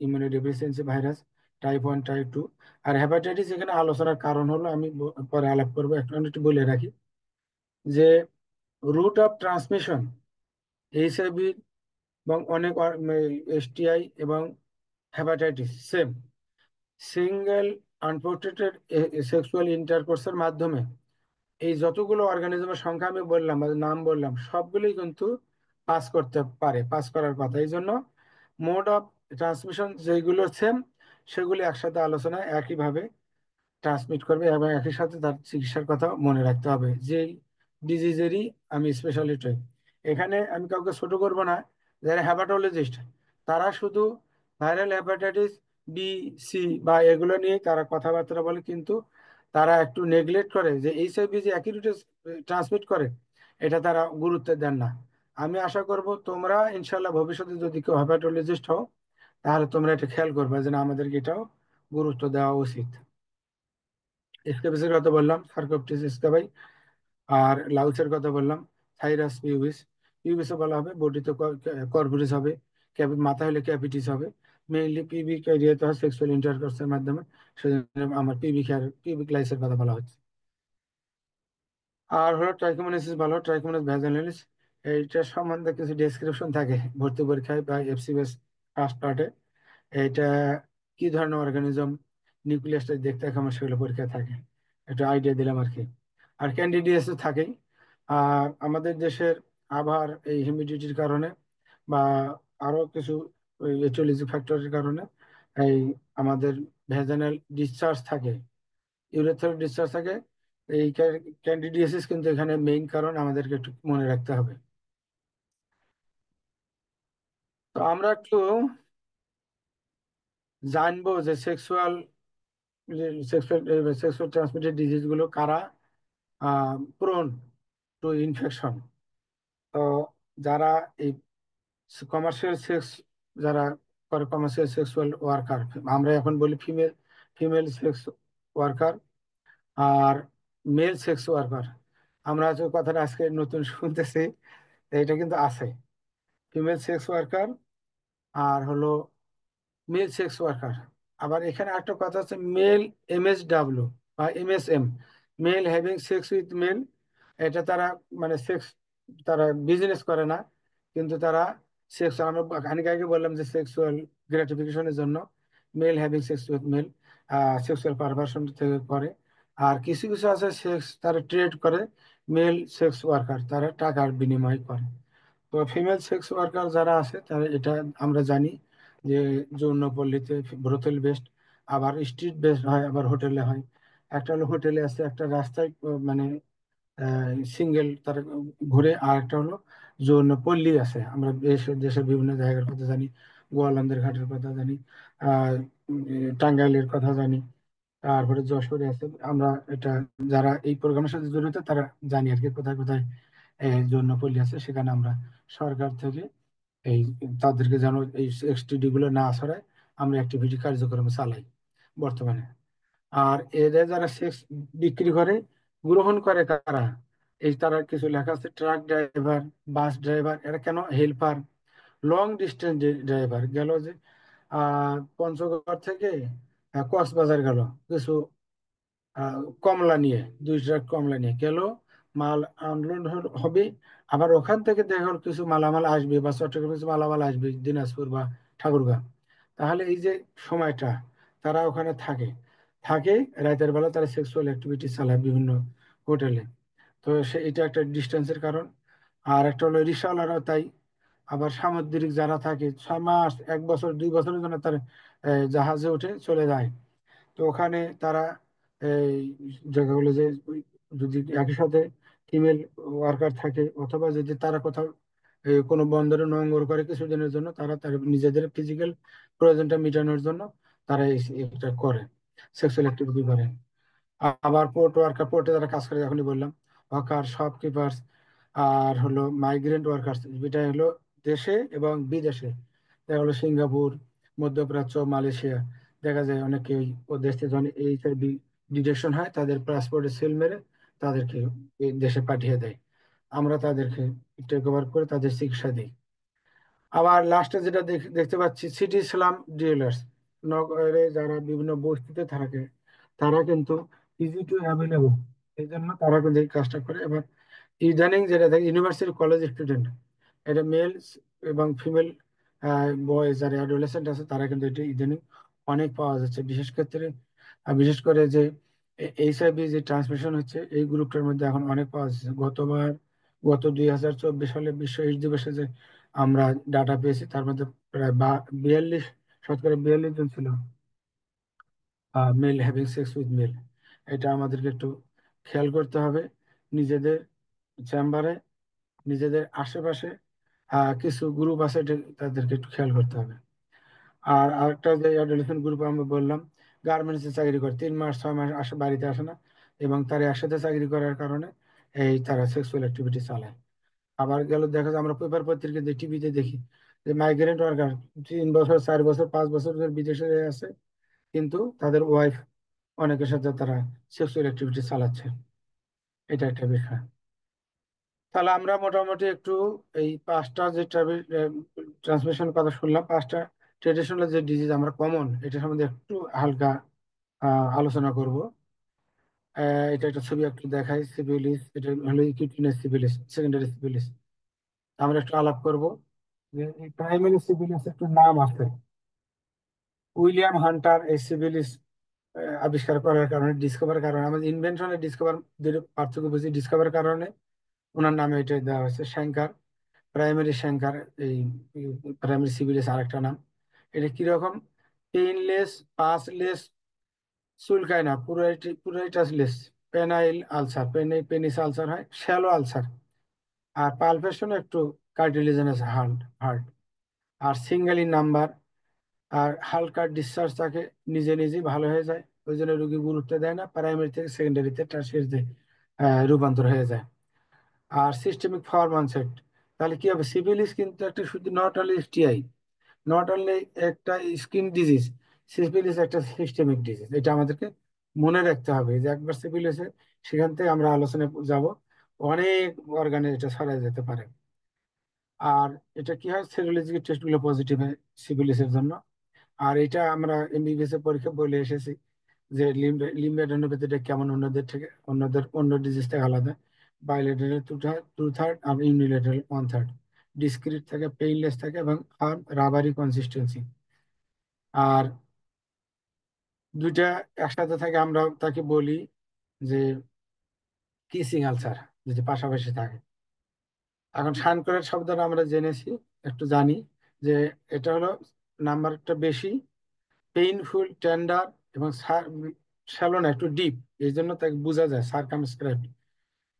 B: immunodeficiency virus type 1 type 2। আর হেপাটাইটিস এখানে আলোচনার কারণ হলো, আমি পরে আলাপ করবো, একটু বলে রাখি যে রুট অফ ট্রান্সমিশন এইচআইভি এবং অনেক এসটিআই এবং hepatitis same, single unprotected sexual ইন্টারকোর্সের মাধ্যমে। এই যতগুলো অর্গানিজমের সংখ্যা আমি বললাম বা নাম বললাম সবগুলোই কিন্তু পাস করতে পারে, পাস করার কথা। এই জন্য মোড অফ ট্রান্সমিশন যেগুলো সেম সেগুলি একসাথে আলোচনায় একইভাবে ট্রান্সমিট করবে এবং একই সাথে তার চিকিৎসার কথা মনে রাখতে হবে। যেই ডিজিজেরই আমি স্পেশালিস্ট হই, এখানে আমি কাউকে ছোট করব না। যারা হ্যাপাটোলজিস্ট তারা শুধু ভাইরাল হেপাটাইটিস বি, সি বা এগুলো নিয়ে তারা কথাবার্তা বলে, কিন্তু তারা একটু নেগলেক্ট করে যে এইচআইভি যে একই রুটে ট্রান্সমিট করে এটা তারা গুরুত্ব দেন না। আমি আশা করব তোমরা ইনশাল্লাহ ভবিষ্যতে যদি কেউ হেপাটোলজিস্ট হও তাহলে তোমরা এটা খেয়াল করবে যে না, আমাদেরকে এটাও গুরুত্ব দেওয়া উচিত। স্কেবিসের কথা বললাম, সার্কোপটিস স্কেবাই, আর লাউসের কথা বললাম, থাইরাস পিউবিস। পিউবিসও বলা হবে, বডিতে কর্ভুরিস হবে, মাথা হলে ক্যাপিটিস হবে। মেইনলি পিবি ক্যারিয়াতে হয় সেক্সুয়াল ইন্টারকোর্সের মাধ্যমে, সেজন্য আমার পিবিক লাইসের কথা বলা হচ্ছে। আর হলো ট্রাইকোমোনাসিস ভালো, ট্রাইকোমোনাস ভ্যাজাইনালিস, এইটার সম্বন্ধে কিছু ডেসক্রিপশন থাকে ভর্তি পরীক্ষায় বা এফসিএস ফার্স্ট পার্টে। এটা কি ধরনের অর্গানিজম, নিউক্লিয়াসটা দেখতে কেমন, সেগুলো পরীক্ষায় থাকে, একটু আইডিয়া দিলাম আর কি। আর ক্যান্ডিডিয়াস তো থাকেই। আর আমাদের দেশের আবহাওয়ার এই হিউমিডিটির কারণে বা আরো কিছু ইলেকট্রোলিজিক ফ্যাক্টরের কারণে এই আমাদের ভেজানাল ডিসচার্জ থাকে, ইউরেথ্রাল ডিসচার্জ থাকে। এই ক্যান্ডিডিয়াসিস কিন্তু এখানে মেইন কারণ, আমাদেরকে একটু মনে রাখতে হবে। তো আমরা একটু জানবো যে সেক্সুয়াল ট্রান্সমিটেড ডিজিজ গুলো কারা প্রোন টু ইনফেকশন। তো যারা এই কমার্শিয়াল সেক্স, যারা করে কমার্শিয়াল সেক্সুয়াল ওয়ার্কার, আমরা এখন বলি ফিমেল ফিমেল সেক্স ওয়ার্কার আর মেল সেক্স ওয়ার্কার। আমরা যে কথাটা আজকে নতুন শুনতেছি, এটা কিন্তু আছে, ফিমেল সেক্স ওয়ার্কার আর হলো মেল সেক্স ওয়ার্কার। আবার এখানে একটা কথা আছে, মেল এমএসডাব্লিউ বা MSM, male having sex with male. এটা তারা মানে সেক্স, তারা বিজনেস করে না, কিন্তু তারা সেক্স, আমরা খানিক আগে বললাম যে সেক্সুয়াল গ্র্যাটিফিকেশনের জন্য male having sex with male sexual perversion থেকে করে। আর কিছু কিছু আছে সেক্স তারা ট্রেড করে, মেল সেক্স ওয়ার্কার তারা টাকার বিনিময় করে। তো ফিমেল সেক্স ওয়ার্কার যারা আছে তারা, এটা আমরা জানি যে যৌনপল্লীতে ব্রোথেল বেস্ট, আবার স্ট্রিট বেস্ট হয়, আবার হোটেলে হয়। একটা হলো হোটেলে আছে, একটা রাস্তায় মানে সিঙ্গেল তারা ঘুরে, আর একটা হলো যৌনপল্লী আছে। আমরা দেশের বিভিন্ন জায়গার কথা জানি, গোয়ালন্দের ঘাটের কথা জানি, টাঙ্গাইলের কথা জানি, তারপরে যশোরে আছে। আমরা এটা যারা এই প্রোগ্রামের সাথে জড়িত তারা জানি আর কি, কোথায় কোথায় যৌনপল্লী আছে। সেখানে আমরা সরকার থেকে এই তাদেরকে যেন এই এসটিডি গুলো না ছড়ায়, আমরা অ্যাক্টিভিটি কার্যক্রম চালাই বর্তমানে। আর এদের যারা সেক্স বিক্রি করে, গ্রহণ করে কারা, এই তারা কিছু লেখা আছে, ট্রাক ড্রাইভার, বাস ড্রাইভার, এরা কেন হেল্পার, লং ডিস্টেন্স ড্রাইভার। গেল যে পঞ্চগড় থেকে কক্সবাজার গেল কিছু কমলা নিয়ে, 2 ট্রাক কমলা নিয়ে গেল, মাল আনলোড হবে, আবার ওখান থেকে দেখা গেল কিছু মালামাল আসবে বা চট্টগ্রামে কিছু মালামাল আসবে দিনাজপুর বা ঠাকুরগাঁও। তাহলে এই যে সময়টা তারা ওখানে থাকে, থাকে রাতের বেলা তারা সেক্সুয়াল অ্যাক্টিভিটি চালায় বিভিন্ন হোটেলে। তো এটা একটা ডিস্টেন্সের কারণ। আর একটা হলো রিক্সাওয়ালারাও তাই। আবার সামুদ্রিক যারা থাকে 6 মাস, 1 বছর, 2 বছরের জন্য তারা জাহাজে উঠে চলে যায়। তো ওখানে তারা এই জায়গাগুলো যে যদি একই সাথে ফিমেল ওয়ার্কার থাকে, অথবা যদি তারা কোথাও কোনো বন্দরে নোঙ্গর করে কিছুদিনের জন্য, তারা তার নিজেদের ফিজিক্যাল প্রয়োজনটা মেটানোর জন্য তারা এটা করে, সেক্সুয়াল অ্যাক্টিভিটি করে। আবার পোর্ট ওয়ার্কার, পোর্টে যারা কাজ করে, এখনই বললাম, হকার, শপকিপার্স, আর হলো মাইগ্রেন্ট ওয়ার্কার্স, যেটা হলো দেশে এবং বিদেশে। দেখা হলো সিঙ্গাপুর, মধ্যপ্রাচ্য, মালয়েশিয়া, দেখা যায় অনেকেই ও দেশ থেকে যখন এইচআইভি ডিটেকশন হয় তাদের পাসপোর্টে সিল মেরে তাদেরকে এই দেশে পাঠিয়ে দেয়। আমরা তাদেরকে টেক ওভার করে তাদের চিকিৎসা দিই। আবার লাস্টে যেটা দেখতে পাচ্ছি, সিটি স্লাম ডিলার্স, নগরে যারা বিভিন্ন বস্তিতে থাকে, তারা কিন্তু ইজি টু অ্যাভেলেবল, এই জন্য তারা কিন্তু এই কাজটা করে। এবার ইদানিং যেটা থাকে, ইউনিভার্সিটি কলেজ স্টুডেন্ট, এটা মেল এবং ফিমেল বয়েজ যারা অ্যাডোলেসেন্ট আছে, তারা কিন্তু এটা ইদানিং অনেক পাওয়া যাচ্ছে। বিশেষ ক্ষেত্রে বিশেষ করে যে এইচআইভি যে ট্রান্সমিশন হচ্ছে এই গ্রুপটার মধ্যে এখন অনেক পাওয়া যাচ্ছে। গতবার গত 2024 সালে বিশ্ব এইডস দিবসে যে আমরা ডাটা পেয়েছি তার মধ্যে প্রায় 42 জন ছিল male having sex with male. এটা আমাদেরকে একটু খেয়াল করতে হবে নিজেদের চেম্বারে, নিজেদের আশেপাশে কিছু গ্রুপ আছে তাদেরকে একটু খেয়াল করতে হবে। আর আরেকটা যে অ্যাডোলেসেন্ট গ্রুপ আমরা বললাম, গার্মেন্টসে চাকরি করে 3 মাস 6 মাস বাড়িতে আসে না, এবং তারা একসাথে চাকরি করার কারণে তারা সেক্সুয়াল অ্যাক্টিভিটি চালায়। আবার গেল দেখা যায় আমরা পেপার পত্রিকাতে টিভিতে দেখি যে মাইগ্রেন্ট ওয়ার্কার 3 বছর 4 বছর 5 বছর ধরে বিদেশে আছে, কিন্তু তাদের ওয়াইফ অনেকের সাথে তারা সেক্সুয়াল অ্যাক্টিভিটি চালাচ্ছে। এটা একটা বিষয়। তাহলে আমরা মোটামুটি একটু এই 5টা যে ট্রান্সমিশন কথা শুনলাম, 5টা ট্রেডিশনাল যে ডিজিজ আমরা কমন, এটা সম্বন্ধে একটু হালকা আলোচনা করব। এটা একটা ছবি একটু দেখাই। সিফিলিস, এটা হলো কিউটিনেস সিফিলিস, সেকেন্ডারি সিফিলিস। আমরা একটু আলাপ করব যে এই প্রাইমারি সিফিলিস একটু নাম আছে। উইলিয়াম হান্টার এই সিফিলিস আবিষ্কার করার কারণে, ডিসকভার কারণে, আমাদের ইনভেনশনে ডিসকভার পার্থক্য বুঝি, ডিসকভার কারণে ওনার নামে এটা দেওয়া হয়েছে শ্যাঙ্কার, প্রাইমারি শ্যাঙ্কার। এই প্রাইমারি সিফিলিস আরেকটা নাম। এটা কিরকম? পেইনলেস, পাসলেস, চুলকায় না, pruritusless, penile ulcer, penis ulcer হয়, শ্যালো আলসার, আর পালপেশন একটু কার্টিলেজেনাস হার্ট হার্ট, আর সিঙ্গেল ইন নাম্বার, আর হালকা ডিসচার্জ থাকে, নিজে নিজেই ভালো হয়ে যায়। ওই জন্য রোগী গুরুত্ব দেয় না, প্রাইমারি থেকে সেকেন্ডারিতে টার্সিয়ারিতে রূপান্তর হয়ে যায়। আর সিস্টেমিক ফর্ম অনসেট, তাহলে কি হবে? সিফিলিস কিন্তু একটা শুধু not only STI, not only একটা স্কিন ডিজিজ, সিফিলিস একটা সিস্টেমিক ডিজিজ। এটা আমাদেরকে মনে রাখতে হবে যে একবার সিফিলিসে, সেখান থেকে আমরা আলোচনায় যাব, অনেক অর্গানে এটা ছড়ায় যেতে পারে। আর এটা কি হয়? সেরোলজিক্যাল টেস্টগুলো পজিটিভ হয় সিফিলিসের জন্য। আর এটা আমরা এমবিবিএস এর পরীক্ষা বলে এসেছি যে লিম্বাডেনোপ্যাথিটা কেমন অন্য ডিজিজ থেকে আলাদা। বাইলেটারাল 2/3 আর ইউনিলেটারাল 1/3, ডিসক্রিট থাকে, পেইনলেস থাকে, এবং রাবারি কনসিস্টেন্সি। আর দুইটা একসাথে থাকে, আমরা তাকে বলি যে কিসিং আলসার, যদি পাশাপাশি থাকে। এখন শানকরের শব্দটা আমরা জেনেছি, একটু জানি যে এটা হলো নাম্বারটা বেশি, পেইনফুল, টেন্ডার, এবং শ্যালো না, একটু ডিপ, এই জন্য তাকে বোঝা যায় সার্কামস্ক্রাইব।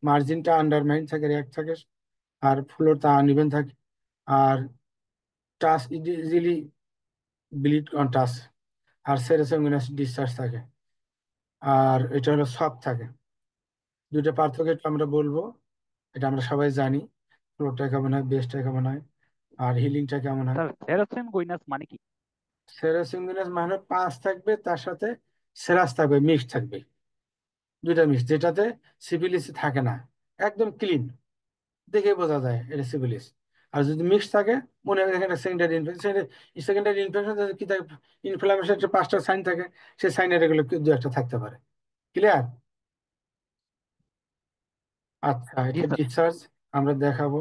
B: মার্জিনটা আন্ডারমাইন থাকে, র্যাক থাকে, আর ফ্লোরটা আনইভেন থাকে, আর touch easily bleed on touch, আর সেরেসঙ্গিনাস ডিসচার্জ থাকে, আর এটা হলো সফট থাকে। দুইটা পার্থক্য একটু আমরা বলবো, এটা আমরা সবাই জানি, ফ্লোরটা কেমন হয়, বেসটা কেমন হয়, আর হিলিংটা কেমন হয়।
G: স্যার সেরোসিনগুইনাস মানে কি?
B: সেরেসঙ্গিনাস মানে পাঁচ থাকবে, তার সাথে সেরাস থাকবে, মিক্স থাকবে, দুইটা মিক্স, যেটাতে সিফিলিস থাকে না, একদম ক্লিন, দেখে বোঝা যায় এটা সিফিলিস। আর যদি মিক্স থাকে, মনে হয় এখানে সেকেন্ডারি ইনফেকশন। সেকেন্ডারি ইনফেকশন কি থাকে? ইনফ্লামেশন, 5টা সাইন থাকে, সেই সাইনের এগুলো দু একটা থাকতে পারে। ক্লিয়ার? আচ্ছা,
G: জি
B: এটা
G: স্যার।
B: ডিসচার্জ আমরা দেখাবো।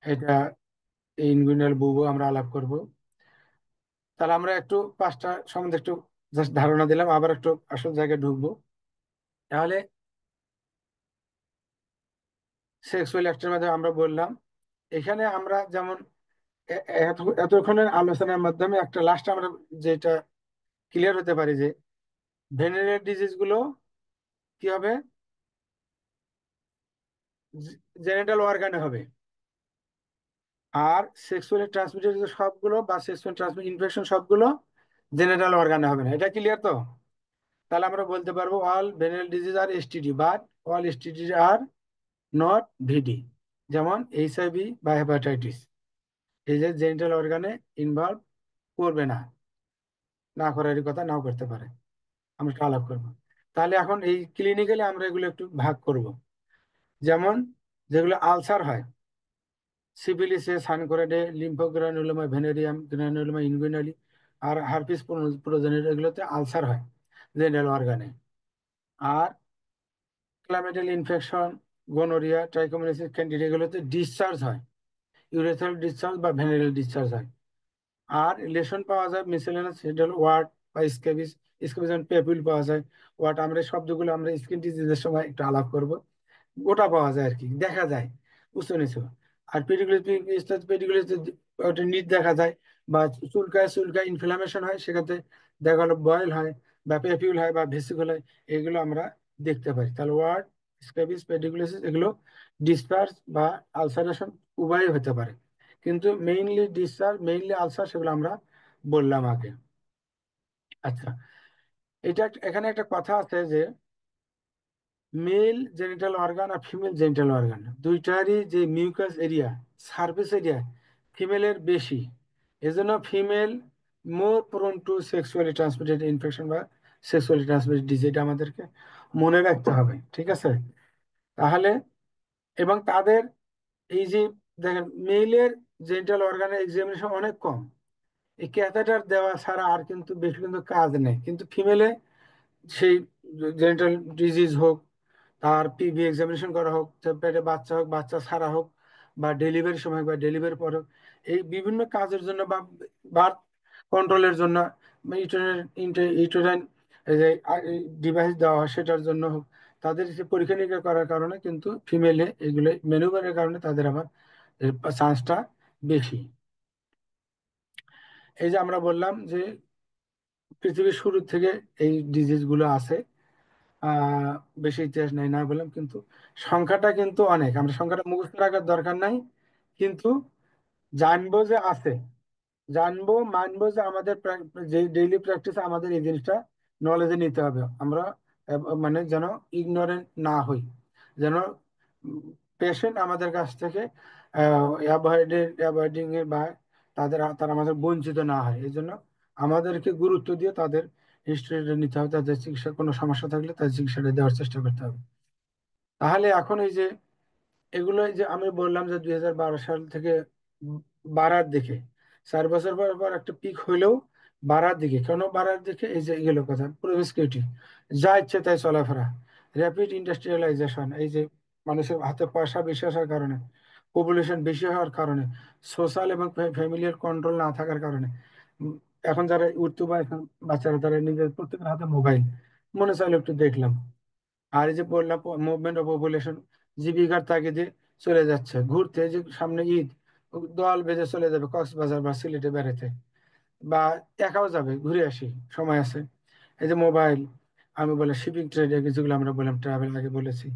B: এটা ইনগুইনাল বুবো আমরা আলাপ করব। তাহলে আমরা একটু 5টা সম্বন্ধে একটু জাস্ট ধারণা দিলাম, আবার একটু আসল জায়গায় ঢুকবো। তাহলে সেক্সুয়াল অ্যাক্টের মাধ্যমে আমরা বললাম, এখানে আমরা যেমন এতক্ষণের আলোচনার মাধ্যমে একটা লাস্ট আমরা যেটা ক্লিয়ার হতে পারি যে ভেনারেল ডিজিজ গুলো কি হবে? জেনিটাল অর্গানে হবে। আর সেক্সুয়ালি ট্রান্সমিটেড সবগুলো বা সেক্সুয়াল ট্রান্সমিট ইনফেকশন সবগুলো জেনিটাল অর্গানে হবে না। এটা ক্লিয়ার তো? তাহলে আমরা বলতে পারবো all venereal disease are STD, but all STD are not VD. যেমন এইচআইভি বা হেপাটাইটিস, এই যে জেনিটাল অর্গানে ইনভলভ করবে না, না করারই কথা, নাও করতে পারে। আমরা একটু আলাপ করবো। তাহলে এখন এই ক্লিনিক্যালি আমরা এগুলো একটু ভাগ করব। যেমন যেগুলো আলসার হয়, সিফিলিসে, সানকোরেডে, লিম্ফোগ্রানুলোমা, ভেনেরিয়াম, গ্রানুলোমা ইনগুইনালি, আর হারপিস প্রোজেনিট, এগুলোতে আলসার হয় জেনারেল অর্গানে। আর ক্লামেটাল ইনফেকশন, গোনোরিয়া, ট্রাইকোমোনাসিস, ক্যান্ডিডা, এগুলোতে ডিসচার্জ হয়, ইউরেথ্রাল ডিসচার্জ বা ভেনারেল ডিসচার্জ হয়। আর লেশন পাওয়া যায় মিসেলেনাস হেডাল ওয়ার্ড বা স্ক্যাবিস, স্ক্যাবিস পেপুল পাওয়া যায়। ওয়ার্ড, আমরা এই শব্দগুলো আমরা স্কিন ডিজিজের সময় একটু আলাপ করব। গোটা পাওয়া যায় আর কি, দেখা যায় উঁচু নিচু। আর পেডিকুলারিতে ওটা নিট দেখা যায়, বা চুলকায় চুলকায় ইনফ্লামেশন হয়, সেক্ষেত্রে দেখা গেলো বয়েল হয় বা পেপিউল হয় বা ভেসিকল হয়, এগুলো আমরা দেখতে পারি। তাহলে ওয়ার্ড, স্ক্যাবিস, পেডিকুলোসিস এগুলো ডিসচার্জ বা আলসারেশন উভয়ই হতে পারে, কিন্তু মেইনলি ডিসচার্জ, মেইনলি আলসার, সেগুলো আমরা বললাম আগে। আচ্ছা, এখানে একটা কথা আছে যে মেল জেনিটাল অর্গান আর ফিমেল জেনিটাল অর্গান দুইটারই যে মিউকাস এরিয়া, সারফেস এরিয়া ফিমেলের বেশি, এজন্য ফিমেল মোর prone two sexually transmitted infection বা সেক্সুয়ালি ট্রান্সমিটেড ডিজিজ, এটা আমাদেরকে মনে রাখতে হবে, ঠিক আছে? তাহলে এবং তাদের এই যে দেখেন মেইলের জেনিটাল অর্গানের এক্সামিনেশন অনেক কম, এই ক্যাথেটার দেওয়া ছাড়া আর কিন্তু বেশি কিন্তু কাজ নেই, কিন্তু ফিমেলে সেই জেনিটাল ডিজিজ হোক, তার পিভি এক্সামিনেশন করা হোক, পেটে বাচ্চা হোক, বাচ্চা ছাড়া হোক, বা ডেলিভারির সময় হোক বা ডেলিভারি পর হোক, এই বিভিন্ন কাজের জন্য বা বার্থ কন্ট্রোলের জন্য ইউটেরাইন যে ডিভাইস দেওয়া হয় সেটার জন্য হোক, তাদের যে পরীক্ষা নিরীক্ষা করার কারণে কিন্তু ফিমেলে এগুলো ম্যানুভারের কারণে তাদের আবার চান্সটা বেশি। এই যে আমরা বললাম যে পৃথিবীর শুরু থেকে এই ডিজিজ গুলো আছে, আহ বেশি ইতিহাস নাই না বললাম, কিন্তু সংখ্যাটা কিন্তু অনেক, আমরা সংখ্যাটা মুখস্থ রাখার দরকার নাই, কিন্তু জানবো যে আছে, জানবো মানবো যে আমাদের যে ডেইলি প্র্যাকটিসে আমাদের এই জিনিসটা নলেজে নিতে হবে আমরা, মানে যেন ইগনোরেন্ট না হই, যেন পেশেন্ট আমাদের কাছ থেকে অ্যাভয়েডিং এর বা তারা আমাদের বঞ্চিত না হয়, এই জন্য আমাদেরকে গুরুত্ব দিয়ে তাদের হিস্ট্রিটা নিতে হবে, তাদের চিকিৎসার কোনো সমস্যা থাকলে তাদের চিকিৎসাটা দেওয়ার চেষ্টা করতে হবে। তাহলে এখন এই যে এগুলো যে আমি বললাম যে 2012 সাল থেকে বাড়ার দিকে, 4 বছর পর পর একটা পিক হইলেও বাড়ার দিকে, কেন বাড়ার দিকে? এই যে এগুলো কথা, প্রমিসকিউটি, যা ইচ্ছে তাই চলাফেরা, র্যাপিড ইন্ডাস্ট্রিয়ালাইজেশন, এই যে মানুষের হাতে পয়সা বেশি আসার কারণে, পপুলেশন বেশি হওয়ার কারণে, সোশ্যাল এবং ফ্যামিলিয়ার কন্ট্রোল না থাকার কারণে, উম, এখন যারা উঠতে বা এখন বাচ্চারা তারা নিজের প্রত্যেকের হাতে মোবাইল, মনে চাইলে একটু দেখলাম। আর এই যে বললাম মুভমেন্ট অফ পপুলেশন, জীবিকার তাগিদে চলে যাচ্ছে ঘুরতে, এই যে সামনে ঈদ, দল বেঁধে চলে যাবে কক্সবাজার বা সিলেটে বেড়াতে, বা একাও যাবে, ঘুরে আসি, সময় আছে। এই যে মোবাইল, আমি বলে শিপিং ট্রেড, যেগুলো আমরা বললাম ট্রাভেল আগে বলেছি।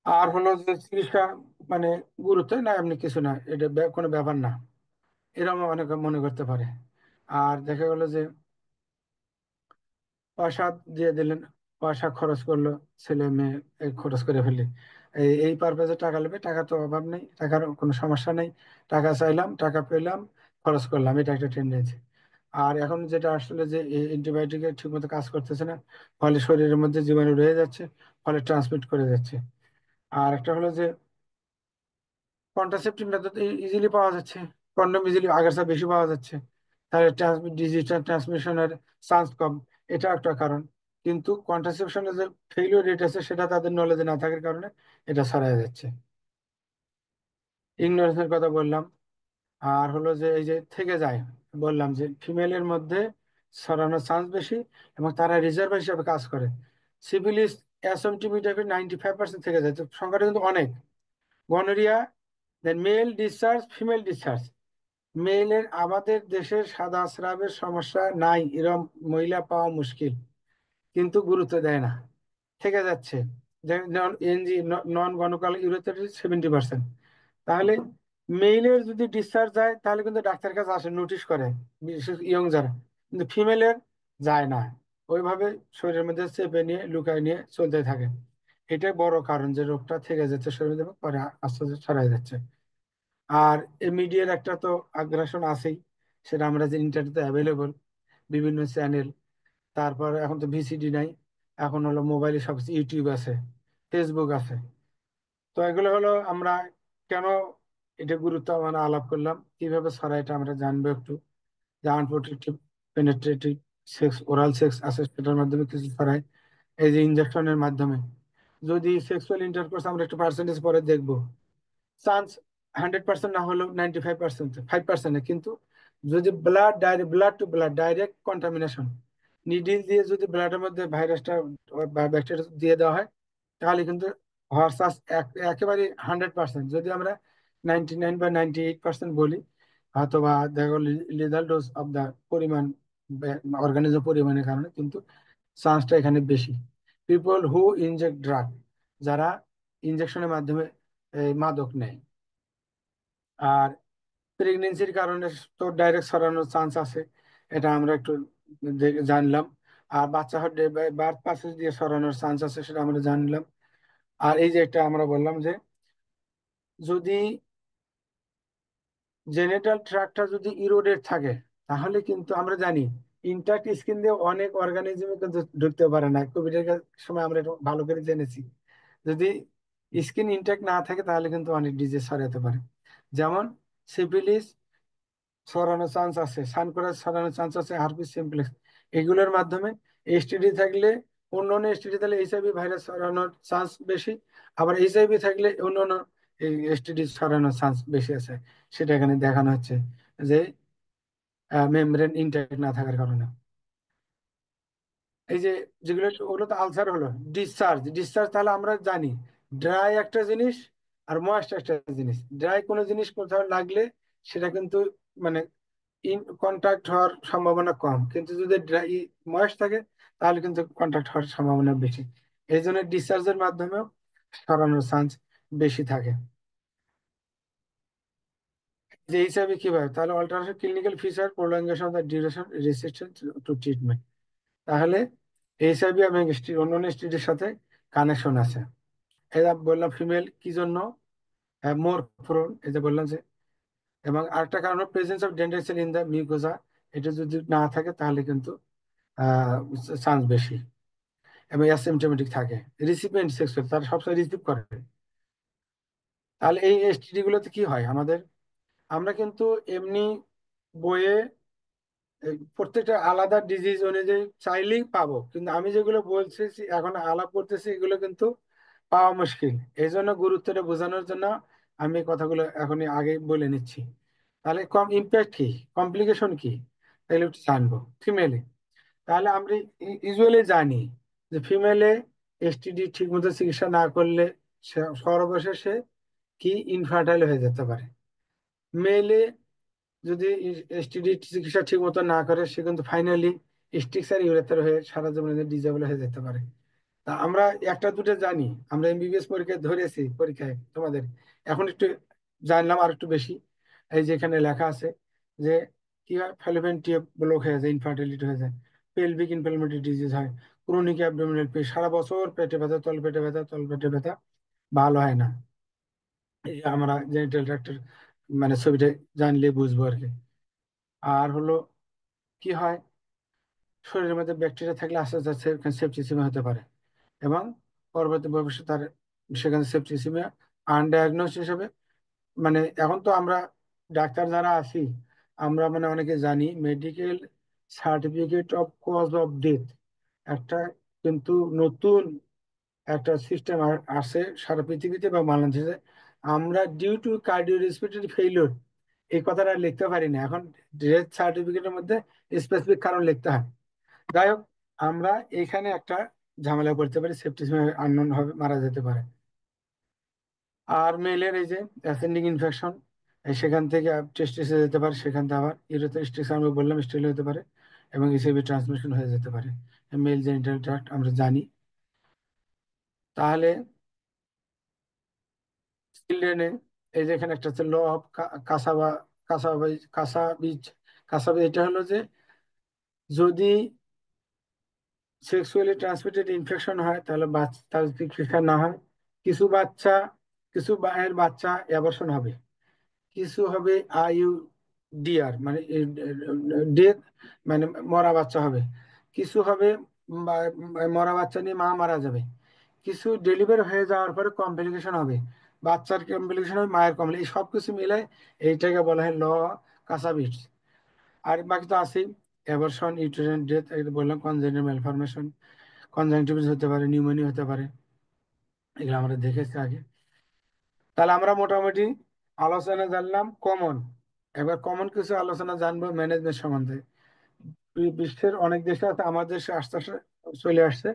B: আর হলো যে চিকিৎসা মানে গুরুত্ব না, এমনি কিছু না, এটা কোনো ব্যাপার না, এরকম অনেকে মনে করতে পারে। আর দেখা গেলো যে পয়সা দিয়ে দিলেন, পয়সা খরচ করলো, ছেলে মেয়ে এই খরচ করে ফেললি, এই পারপাজে টাকা নেবে, টাকা তো অভাব নেই, টাকার কোনো সমস্যা নেই, টাকা চাইলাম, টাকা পেলাম, খরচ করলাম, এটা একটা টেন্ডেন্সি। আর এখন যেটা আসলে যে অ্যান্টিবায়োটিকের ঠিক মতো কাজ করতেছে না, ফলে শরীরের মধ্যে জীবাণু রয়ে যাচ্ছে, ফলে ট্রান্সমিট করে যাচ্ছে। আর একটা হলো যে কন্ট্রাসেপটিভ মেথড ইজিলি পাওয়া যাচ্ছে, কন্ডম ইজিলি আগের চেয়ে বেশি পাওয়া যাচ্ছে, তাহলে ডিজিটাল ট্রান্সমিশনের চান্স কম, এটা একটা কারণ। কিন্তু কন্ট্রাসেপশনের যে ফেইলিওর রেট আছে সেটা তাদের নলেজে না থাকার কারণে এটা ছড়ায় যাচ্ছে। ইগনোরেন্সের কথা বললাম। আর হলো যে এই যে থেকে যায়, বললাম যে ফিমেলের মধ্যে ছড়ানোর চান্স বেশি এবং তারা রিজার্ভ হিসাবে কাজ করে। সিফিলিস অ্যাসিম্পটোমেটিক 95% থেকে যায়, তো সংখ্যাটা কিন্তু অনেক। গনোরিয়া, দেন মেল ডিসচার্জ, ফিমেল ডিসচার্জ, মেয়েদের আমাদের দেশের সাদা স্রাবের সমস্যা নাই এরকম মহিলা পাওয়া মুশকিল, কিন্তু গুরুত্ব দেয় না, থেকে যাচ্ছে। যেমন এনজি, নন গণকাল ইউরোথেরিস 70%। তাহলে মেইলের যদি ডিসচার্জ যায় তাহলে কিন্তু ডাক্তারের কাছে আসে, নোটিশ করে, বিশেষ ইয়ং যারা, কিন্তু ফিমেলের যায় না, ওইভাবে শরীরের মধ্যে চেপে নিয়ে লুকায় নিয়ে চলতে থাকে। এটাই বড় কারণ যে রোগটা থেকে যাচ্ছে শরীরে এবং পরে আস্তে আস্তে ছড়াই যাচ্ছে। আর মিডিয়ার একটা তো আগ্রাসন আছেই, সেটা আমরা যে ইন্টারনেটে অ্যাভেলেবল বিভিন্ন চ্যানেল, তারপর এখন তো ভিসিডি নাই, এখন হলো মোবাইলে সব কিছু, ইউটিউব আছে, ফেসবুক আছে। তো এগুলো হলো আমরা কেন এটা গুরুত্ব মানে আলাপ করলাম, কিভাবে ছড়ায় এটা আমরা জানবো একটু, যে আনপ্রোটেক্টিভ পেনেট্রেটিভ সেক্স, ওরাল সেক্স আছে, সেটার মাধ্যমে কিছু ছড়ায়, এই যে ইনজেকশনের মাধ্যমে। যদি সেক্সুয়াল ইন্টারকোর্স আমরা একটু পার্সেন্টেজ পরে দেখবো, চান্স 100% না হলেও 95%, 5%, কিন্তু যদি blood to blood direct contamination, needle দিয়ে যদি ব্লাডের মধ্যে ভাইরাসটা বা ব্যাকটেরিয়া দিয়ে দেওয়া হয়, তাহলে কিন্তু ভার্সাস একেবারে 100%, যদি আমরা 99 বা 98% বলি, অথবা দেখো লিথাল ডোজ অফ দা পরিমাণ অর্গানিজম পরিমাণের কারণে কিন্তু চান্সটা এখানে বেশি। পিপল হু ইনজেক্ট ড্রাগ, যারা ইনজেকশনের মাধ্যমে এই মাদক নেয়। আর প্রেগনেন্সির কারণে তো ডাইরেক্ট ছড়ানোর চান্স আছে, এটা আমরা একটু জানলাম। আর বাচ্চা হতে বার্থ পাসেজ দিয়ে ছড়ানোর চান্স আছে, সেটা আমরা জানলাম। আর এই যে একটা আমরা বললাম যে যদি জেনিটাল ট্র্যাক্টটা যদি ইরোডেড থাকে, তাহলে কিন্তু আমরা জানি ইনট্যাক্ট স্কিন দিয়ে অনেক অর্গানিজম কিন্তু ঢুকতে পারে না। কোভিড এর সময় আমরা এটা ভালো করে জেনেছি। যদি স্কিন ইনট্যাক্ট না থাকে তাহলে কিন্তু অনেক ডিজিজ ছড়াতে পারে। যেমন সিফিলিস ছড়ানোর চান্স আছে, সানকোরাস ছড়ানোর চান্স আছে, হারপিস সিমপ্লেক্স। এগুলোর মাধ্যমে এসটিডি থাকলে, অন্য অন্য এসটিডি থাকলে এইচআইভি ভাইরাস ছড়ানোর চান্স বেশি। আবার এইচআইভি থাকলে অন্য অন্য এসটিডি ছড়ানোর চান্স বেশি আছে। সেটা এখানে দেখানো হচ্ছে যে মেমব্রেন ইনট্যাক্ট না থাকার কারণে। এই যে যেগুলো, ওগুলো তো আলসার হলো। ডিসচার্জ, ডিসচার্জ তাহলে আমরা জানি ড্রাই একটা জিনিস আর ময়েস্ট একটা জিনিস। ড্রাই কোনো জিনিস কোথাও লাগলে সেটা কিন্তু মানে ইন কন্ট্যাক্ট হওয়ার সম্ভাবনা কম, কিন্তু যদি ড্রাই ময়েস্ট থাকে তাহলে কিন্তু কন্ট্যাক্ট হওয়ার সম্ভাবনা বেশি। এই জন্য ডিসচার্জের মাধ্যমেও ছড়ানোর চান্স বেশি থাকে। যে হিসাবে কিভাবে তাহলে alteration clinical feature, prolongation of the duration, resistance to treatment. তাহলে এইচআইভি এবং অন্যান্য স্টেজের সাথে কানেকশন আছে। এটা বললাম ফিমেল কি জন্য মোর প্রোন, এই যে বললাম যে। এবং আরেকটা কারণ presence of dental cell in the mucosa, এটা যদি না থাকে তাহলে কিন্তু চান্স বেশি। এবং অ্যাসিমটোমেটিক থাকে। রিসিপিয়েন্ট সেক্সুয়াল, তারা সবসময় রিসিভ করে। তাহলে এই এসটিডি গুলোতে কি হয় আমাদের, আমরা কিন্তু এমনি বইয়ে প্রত্যেকটা আলাদা ডিজিজ অনুযায়ী চাইলেই পাবো, কিন্তু আমি যেগুলো বলছি এখন আলাপ করতেছি এগুলো কিন্তু পাওয়া মুশকিল। এই জন্য গুরুত্বটা বোঝানোর জন্য আমি এই কথাগুলো এখনই আগে বলে নিচ্ছি। তাহলে কম ইম্প্যাক্ট কি, কমপ্লিকেশন কি, তাহলে একটু জানবো ফিমেলে। তাহলে আমরা ইউজুয়ালি জানি যে ফিমেলে এসটিডি ঠিক মতো চিকিৎসা না করলে সর্বশেষে কি ইনফার্টাইল হয়ে যেতে পারে। মেলে যদি এসটিডি চিকিৎসা ঠিক মতো না করে, সে কিন্তু ফাইনালি স্টিক্সার ইউরেথার হয়ে সারা জীবনে ডিজেবল হয়ে যেতে পারে। তা আমরা একটা দুটো জানি, আমরা এমবিবিএস পরীক্ষায় ধরেছি পরীক্ষায় তোমাদের, এখন একটু জানলাম আর একটু বেশি। এই যে এখানে লেখা আছে যে কি হয়, ফ্যালোপিয়ান টিউব ব্লক হয়ে যায়, ইনফার্টিলিটি হয়ে যায়, পেলভিক ইনফ্লামেটরি ডিজিজ হয়, ক্রনিক অ্যাবডোমিনাল পেইন, সারা বছর পেটে ব্যথা, তল পেটে ব্যথা, তল পেটে ব্যথা, ভালো হয় না। এই আমরা জেনিটাল ট্র্যাক্টের মানে ছবিটা জানলে বুঝবো আর কি। আর হলো কি হয়, শরীরের মধ্যে ব্যাকটেরিয়া থাকলে আস্তে আস্তে সেপ্টিসিমিয়া হতে পারে, এবং পরবর্তী ভবিষ্যতে তার সেখানে সেপ্টিসিমিয়া আনডায়াগনোস হিসেবে, মানে এখন তো আমরা ডাক্তার যারা আছি, আমরা মানে অনেকে জানি medical certificate of cause of death একটা কিন্তু নতুন একটা সিস্টেম আছে সারা পৃথিবীতে বা বাংলাদেশে। আমরা due to cardio respiratory failure এই কথাটা লিখতে পারি না, এখন ডেথ সার্টিফিকেটের মধ্যে স্পেসিফিক কারণ লিখতে হয়। যাই হোক, আমরা এখানে একটা ঝামেলা করতে পারি, সেপ্টিসিমিয়া আননোন ভাবে মারা যেতে পারে। আর মেলের এই যে অ্যাসেন্ডিং ইনফেকশন, সেখান থেকে টেস্টিসে যেতে পারে, সেখান থেকে আবার ইউরেথ্রাইটিস আমরা বললাম স্টিল হতে পারে, এবং এইচআইভি ট্রান্সমিশন হয়ে যেতে পারে। মেল জেনিটাল ট্র্যাক্ট আমরা জানি। তাহলে চিলড্রেনে এই যে এখানে একটা হচ্ছে ল অফ কাসাবা, কাসাবিজ, এটা হলো যে যদি সেক্সুয়ালি ট্রান্সমিটেড ইনফেকশন হয় তাহলে তার চিকিৎসা না হয়, কিছু বাচ্চা, কিছু এর বাচ্চা অ্যাবর্শন হবে, কিছু হবে আইইউডিআর মানে ডেথ মানে মরা বাচ্চা হবে, কিছু হবে মরা বাচ্চা নিয়ে মা মারা যাবে, কিছু ডেলিভারি হয়ে যাওয়ার পরে কমপ্লিকেশন হবে, বাচ্চার কমপ্লিকেশন হবে, মায়ের কমপ্লিকেশন, এই সব কিছু মিলে এইটাকে বলা হয় ল কাসাবিটস। আর বাকি তো আছেই, অ্যাবর্শন, ইউটেরাইন ডেথ, বললাম, কনজেনিটাল ম্যালফরমেশন, কনজাংটিভিটিস হতে পারে, নিউমোনিয়া হতে পারে, এগুলো আমরা দেখেছি আগে। তাহলে আমরা মোটামুটি আলোচনা জানলাম কমন। এবার কমন কিছু আলোচনা জানবো ম্যানেজমেন্ট সম্বন্ধে। বিশ্বের অনেক দেশে আছে, আমাদের দেশে আস্তে আস্তে চলে আসছে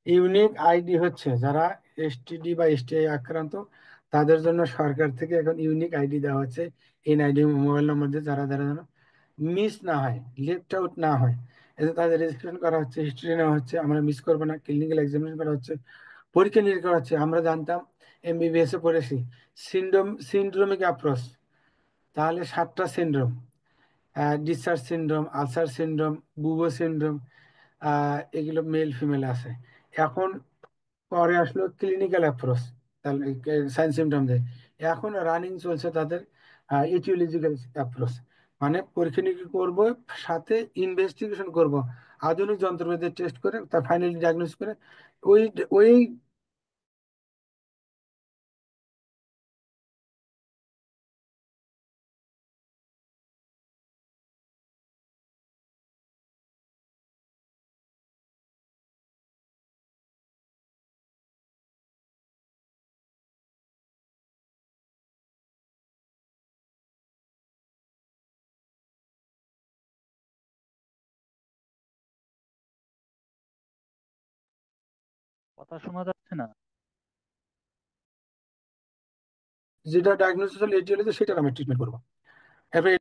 B: ইউনিক আইডি হচ্ছে যারা এসটিডি বা এসটিআই আক্রান্ত, তাদের জন্য সরকার থেকে এখন ইউনিক আইডি দেওয়া হচ্ছে। এনআইডি মোবাইল নম্বর দিয়ে যারা যারা যেন মিস না হয়, লেফট আউট না হয়, এতে তাদের রেজিস্ট্রেশন করা হচ্ছে, হিস্ট্রি নেওয়া হচ্ছে, আমরা মিস করবো না, ক্লিনিক্যাল এক্সামিনেশন করা হচ্ছে, পরীক্ষা নিরীক্ষা করা হচ্ছে। আমরা জানতাম এমবিবিএস এ পড়েছি সিন্ড্রোমিক অ্যাপ্রোচ, তাহলে 7টা syndrome, discharge syndrome, ulcer syndrome, bubo syndrome, এগুলো মেল ফিমেল আছে। এখন পরে আসলো ক্লিনিক্যাল অ্যাপ্রোচ, তাহলে সাইন সিমটম দেয়। এখন রানিং চলছে তাদের ইটিওলজিক্যাল অ্যাপ্রোচ, মানে পরীক্ষা নিরীক্ষা করবো, সাথে ইনভেস্টিগেশন করব, আধুনিক যন্ত্রপাতি টেস্ট করে তার ফাইনালি ডায়াগনোস করে ওই ওই
G: কথা শোনা যাচ্ছে না।
B: যেটা ডায়াগনোসিস হলো এটিওলজি, সেটার আমি ট্রিটমেন্ট করবো। এরপরে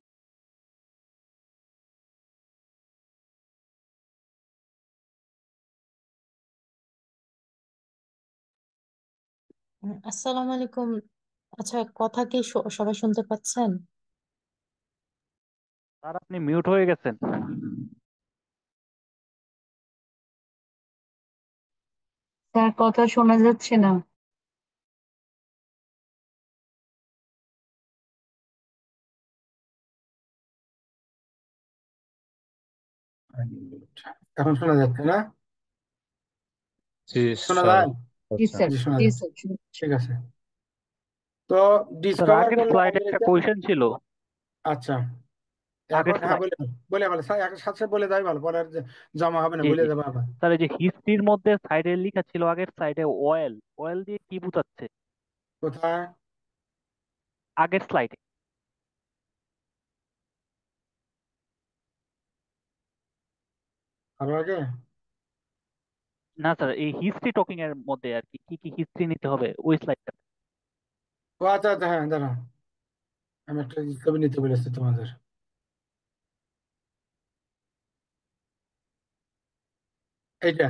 F: আসসালামু আলাইকুম। আচ্ছা, কথা কি সবাই শুনতে পাচ্ছেন?
G: স্যার আপনি মিউট হয়ে গেছেন।
E: স্যার কথা শোনা যাচ্ছে না।
B: এখন শোনা যাচ্ছে না?
C: জি
B: শোনা
C: স্যার।
B: যায়?
E: জি
C: আচ্ছা।
E: স্যার,
B: জি শোনা
E: জি
B: যাচ্ছে,
E: স্যার শুনছি।
B: ঠিক আছে। তো
G: স্যার
B: ডিসকভার
G: আগের
B: করলো
G: স্লাইডে একটা
B: আমেরিকা।
G: কোয়েশ্চেন ছিল।
B: আচ্ছা,
G: আগের
B: এখন হ্যাঁ
G: স্লাইড,
B: বলে বলে বলে স্যার, এক সাথে বলে দেয় ভালো, পরে আর জমা হবে না,
G: জি
B: ভুলে
G: জি,
B: যাবো আবার।
G: স্যার এই যে হিস্ট্রির মধ্যে সাইডে লেখা ছিল আগের সাইডে অয়েল, অয়েল দিয়ে কি বোঝাচ্ছে
B: কোথায়?
G: আগের স্লাইডে?
B: আরো আগে?
G: না স্যার, এই হিস্ট্রি টকিং এর মধ্যে আর কি কি কি হিস্ট্রি নিতে হবে ওই স্লাইডটা।
B: ও আচ্ছা আচ্ছা, হ্যাঁ দাঁড়া, আমি একটা ছবি নিতে বলেছি তোমাদের। এইটা,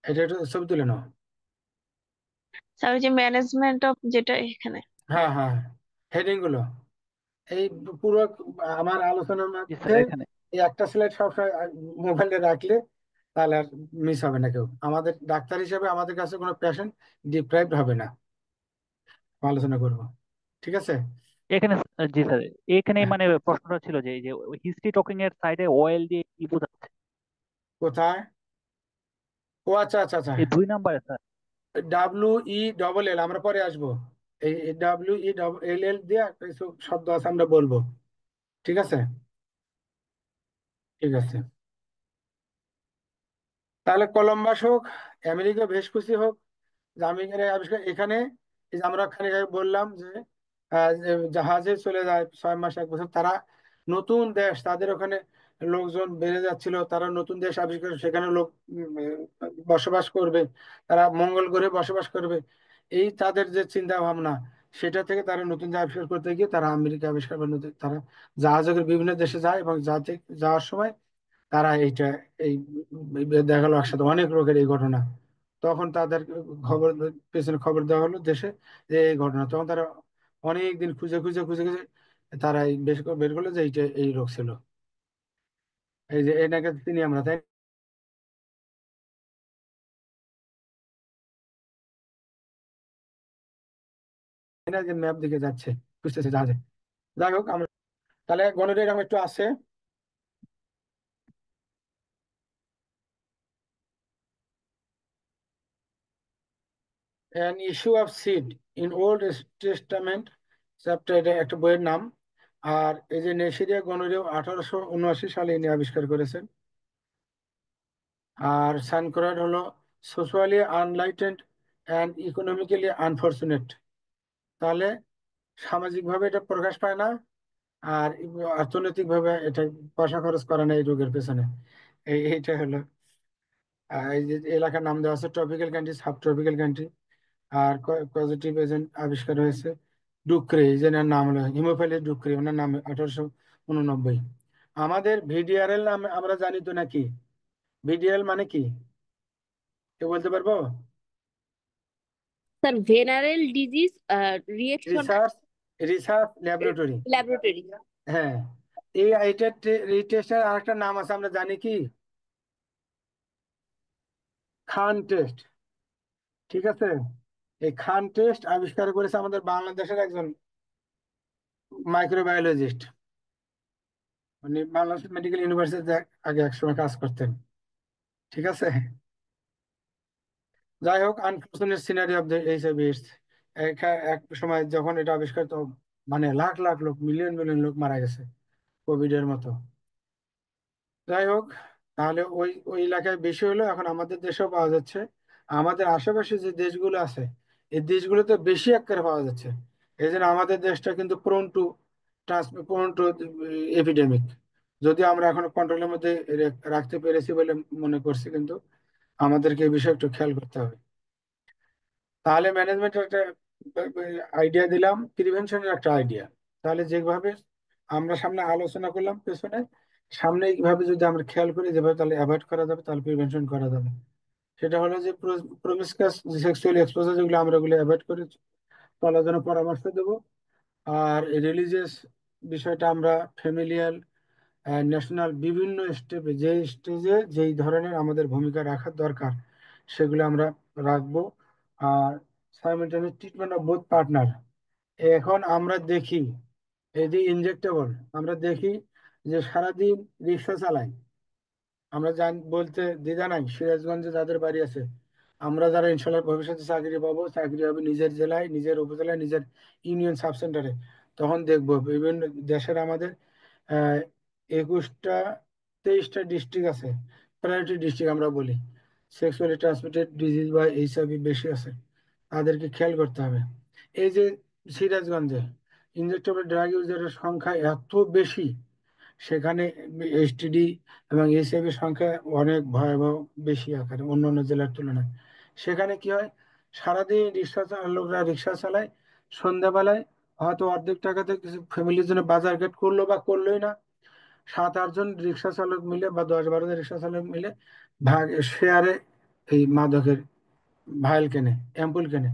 B: এটা একটু ছবি তুলে নাও।
E: স্যার ওই যে ম্যানেজমেন্ট অফ যেটা এখানে।
B: হ্যাঁ হ্যাঁ, হেডিং গুলো এই পুরো আমার আলোচনার
G: জি স্যার
B: মধ্যে
G: এখানে।
B: এই একটা স্লাইড সবসময় মোবাইলে রাখলে তাহলে আর মিস হবে না কেউ। আমাদের ডাক্তার হিসেবে আমাদের কাছে কোনো পেশেন্ট ডিপ্রাইভড হবে না, আলোচনা করব, ঠিক আছে?
G: এখানে জি স্যার, এখানে
B: হ্যাঁ,
G: মানে প্রশ্নটা ছিল যে এই যে হিস্ট্রি টকিং এর সাইডে অয়েল দিয়ে কি বোঝাচ্ছে
B: কোথায়? ও আচ্ছা আচ্ছা আচ্ছা,
G: এই 2 নাম্বারে স্যার।
B: WELL, আমরা পরে আসবো। এই WELL দিয়ে কিছু শব্দ আছে, আমরা বলবো, ঠিক আছে? ঠিক আছে, তাহলে কলম্বাস হোক, আমেরিকা ভেসপুসি হোক, জামিনের আবিষ্কার এখানে, এই যে আমরা খানিক আগে বললাম যে যে জাহাজে চলে যায় 6 মাস 1 বছর, তারা নতুন দেশ, তাদের ওখানে লোকজন বেড়ে যাচ্ছিল, তারা নতুন দেশ আবিষ্কার, সেখানে লোক বসবাস করবে, তারা মঙ্গল গ্রহে বসবাস করবে, এই তাদের যে চিন্তা ভাবনা, সেটা থেকে তারা নতুন দেশ আবিষ্কার করতে গিয়ে তারা আমেরিকা আবিষ্কার করে, তারা জাহাজে করে বিভিন্ন দেশে যায়, এবং যাওয়ার সময় তারা এইটা এই দেখা গেল একসাথে অনেক লোকের এই ঘটনা, তখন তাদের খবর, পেছনে খবর দেওয়া হলো দেশে যে এই ঘটনা, তখন তারা অনেক দিন খুঁজে খুঁজে খুঁজে খুঁজে তারা এই বের করলো যে এইটা এই রোগ ছিল, এই যে এটাকে চিনি আমরা, তাই না? যে ম্যাপ দিকে যাচ্ছে, খুঁজতেছে জাহাজে। যাই হোক, আমরা তাহলে গণিতের এরকম একটু আছে। An issue of seed in old testament chapter, এটা একটা বইয়ের নাম। আর এই যে নেসিরিয়া গনোরিয়া 1879 সালে ইনি আবিষ্কার করেছেন। আর সানক্রয়েড হলো সোশ্যালি আনলাইটেন্ড অ্যান্ড ইকোনমিক্যালি আনফরচুনেট, তাহলে সামাজিকভাবে এটা প্রকাশ পায় না, আর অর্থনৈতিক ভাবে এটা পয়সা খরচ করে না এই রোগের পেছনে, এইটা হলো এই যে এলাকার নাম দেওয়া আছে tropical country, sub tropical country. আর পজিটিভ এজেন্ট আবিষ্কার হয়েছে ডুক্রে, এই যে এনার নাম হলো হিমোফিলিস ডুক্রে, ওনার নাম 1889। আমাদের ভিডিআরএল নাম আমরা জানি তো নাকি? ভিডিআরএল মানে কি কেউ বলতে পারবো?
I: Sir venereal disease reaction
B: research research laboratory.
I: Laboratory.
B: হ্যাঁ, এই টেস্টের আরেকটা নাম আছে আমরা জানি কি? Kahn test. ঠিক আছে, এই খান টেস্ট আবিষ্কার করেছে আমাদের বাংলাদেশের একজন মাইক্রোবায়োলজিস্ট। উনি বাংলাদেশ মেডিকেল ইউনিভার্সিটিতে আগে একসময় কাজ করতেন। ঠিক আছে, যাই হোক, unfortunate scenery of the HIV AIDS. এক সময় যখন এটা আবিষ্কার, তো মানে লাখ লাখ লোক, মিলিয়ন মিলিয়ন লোক মারা গেছে কোভিড এর মতো। যাই হোক, তাহলে ওই ওই এলাকায় বেশি হলো, এখন আমাদের দেশেও পাওয়া যাচ্ছে। আমাদের আশেপাশে যে দেশগুলো আছে, এই দেশগুলোতে বেশি আকারে পাওয়া যাচ্ছে। এই জন্য আমাদের দেশটা কিন্তু প্রোন টু এপিডেমিক। যদি আমরা এখন কন্ট্রোলের মধ্যে রাখতে পেরেছি বলে মনে করছি, কিন্তু আমাদেরকে এই বিষয়ে একটু খেয়াল করতে হবে। তাহলে ম্যানেজমেন্টের একটা আইডিয়া দিলাম, প্রিভেনশনের একটা আইডিয়া। তাহলে যেভাবে আমরা সামনে আলোচনা করলাম পেছনে, সামনে এইভাবে যদি আমরা খেয়াল করি যেভাবে, তাহলে অ্যাভয়েড করা যাবে, তাহলে প্রিভেনশন করা যাবে। সেটা হলো যে প্রমিসকাস সেক্সুয়াল এক্সপোজার যেগুলো, আমরা ওগুলো অ্যাভয়েড করে চলার জন্য পরামর্শ দেবো। আর রিলিজিয়াস বিষয়টা আমরা ফ্যামিলিয়াল, ন্যাশনাল, বিভিন্ন স্টেপে, যে স্টেজে যেই ধরনের আমাদের ভূমিকা রাখার দরকার সেগুলো আমরা রাখবো। আর সাইমেলটেনিয়াস ট্রিটমেন্ট অফ বোথ পার্টনার। এখন আমরা দেখি এই যে ইনজেক্টেবল, আমরা দেখি যে সারাদিন রিক্সা চালায়, আমরা বলতে দ্বিধা নাই, সিরাজগঞ্জে যাদের বাড়ি আছে, আমরা যারা ইনশাল্লাহ ভবিষ্যতে চাকরি পাবো, চাকরি হবে নিজের জেলায়, নিজের উপজেলায়, নিজের ইউনিয়ন সাব সেন্টারে, তখন দেখবো বিভিন্ন দেশের আমাদের 21টা 23টা ডিস্ট্রিক্ট আছে, প্রায়োরিটি ডিস্ট্রিক্ট আমরা বলি, সেক্সুয়ালি ট্রান্সমিটেড ডিজিজ বা এইচআইভি বেশি আছে, তাদেরকে খেয়াল করতে হবে। এই যে সিরাজগঞ্জে ইনজেক্টেবল ড্রাগ ইউজারের সংখ্যা এত বেশি, সেখানে এসটিডি এবং এইচআইভি সংখ্যা অনেক ভয়াবহ, বেশি আকারে অন্যান্য জেলার তুলনায়। সেখানে কি হয়, সারাদিন রিক্সা লোকরা রিক্সা চালায়, সন্ধ্যাবেলায় হয়তো অর্ধেক টাকাতে কিছু ফ্যামিলির জন্য বাজার ঘাট করলো বা করলোই না, 7-8 জন রিক্সা চালক মিলে বা 10-12 জন রিক্সা চালক মিলে ভাগ শেয়ারে এই মাদকের ভাইল কেনে, অ্যাম্পুল কেনে।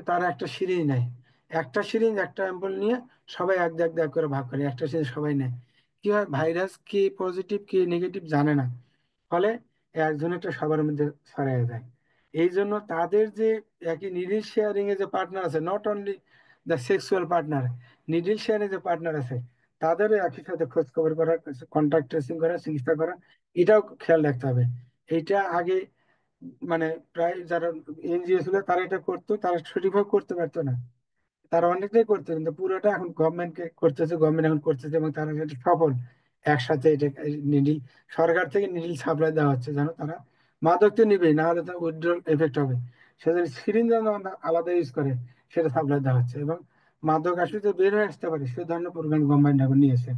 B: তারা একটা সিরিঞ্জ নেয়, একটা সিরিঞ্জ একটা অ্যাম্পুল নিয়ে সবাই এক দেখ দেখ করে ভাগ করে, একটা সিরিঞ্জ সবাই নেয়। কি হয়, ভাইরাস কি পজিটিভ কি নেগেটিভ জানে না, ফলে একজনেরটা সবার মধ্যে ছড়ায় যায়। এই জন্য তাদের যে একই নিডিল শেয়ারিং এ যে পার্টনার আছে, not only the sexual partner, needle sharing যে পার্টনার আছে, তাদেরও একই সাথে খোঁজ খবর করা, কন্ট্যাক্ট ট্রেসিং করা, চিকিৎসা করা, এটাও খেয়াল রাখতে হবে। এইটা আগে মানে প্রায় যারা এনজিও ছিল তারা এটা করতো, তারা সঠিকভাবে করতে পারতো না, তারা অনেকটাই করতো, কিন্তু পুরোটা এখন গভর্নমেন্টকে করতেছে, গভর্নমেন্ট এখন করতেছে, এবং তারা এটা সফল। একসাথে এটা নিডিল, সরকার থেকে নিডিল সাপ্লাই দেওয়া হচ্ছে, যেন তারা মাদক তো নিবেই, না হলে তার উইথড্রল এফেক্ট হবে, সেজন্য সিরিঞ্জ যেন আলাদা ইউজ করে সেটা সাপ্লাই দেওয়া হচ্ছে, এবং মাদক আসলে যে বের হয়ে আসতে পারে সে ধরনের প্রোগ্রাম গভর্নমেন্ট এখন নিয়েছে।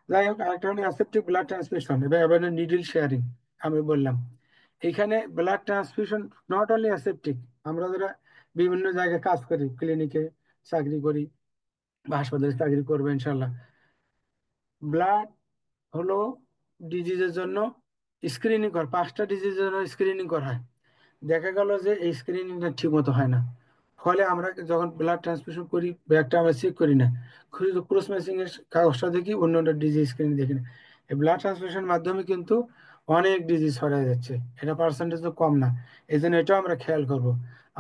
B: যাই হোক, আরেকটা হলো অ্যাসেপ্টিভ ব্লাড ট্রান্সমিশন এবং নিডিল শেয়ারিং। আমি বললাম এখানে blood transfusion not only aseptic, আমরা যারা বিভিন্ন জায়গায় কাজ করি, ক্লিনিকে চাকরি করি বা হাসপাতালে চাকরি করবো ইনশাল্লাহ, ব্লাড হলো ডিজিজের জন্য স্ক্রিনিং কর, 5টা ডিজিজের জন্য স্ক্রিনিং করা হয়। দেখা গেল যে এই স্ক্রিনিংটা ঠিক মতো হয় না, ফলে আমরা যখন ব্লাড ট্রান্সফিউশন করি ব্যাগটা আমরা চেক করি না, শুধু ক্রস ম্যাচিং এর কাগজটা দেখি, অন্য ডিজিজ স্ক্রিন দেখি না। এই ব্লাড ট্রান্সফিউশন মাধ্যমে কিন্তু অনেক ডিজিজ ছড়ায় যাচ্ছে, এটা পার্সেন্টেজ তো কম না। এই জন্য এটাও আমরা খেয়াল করব,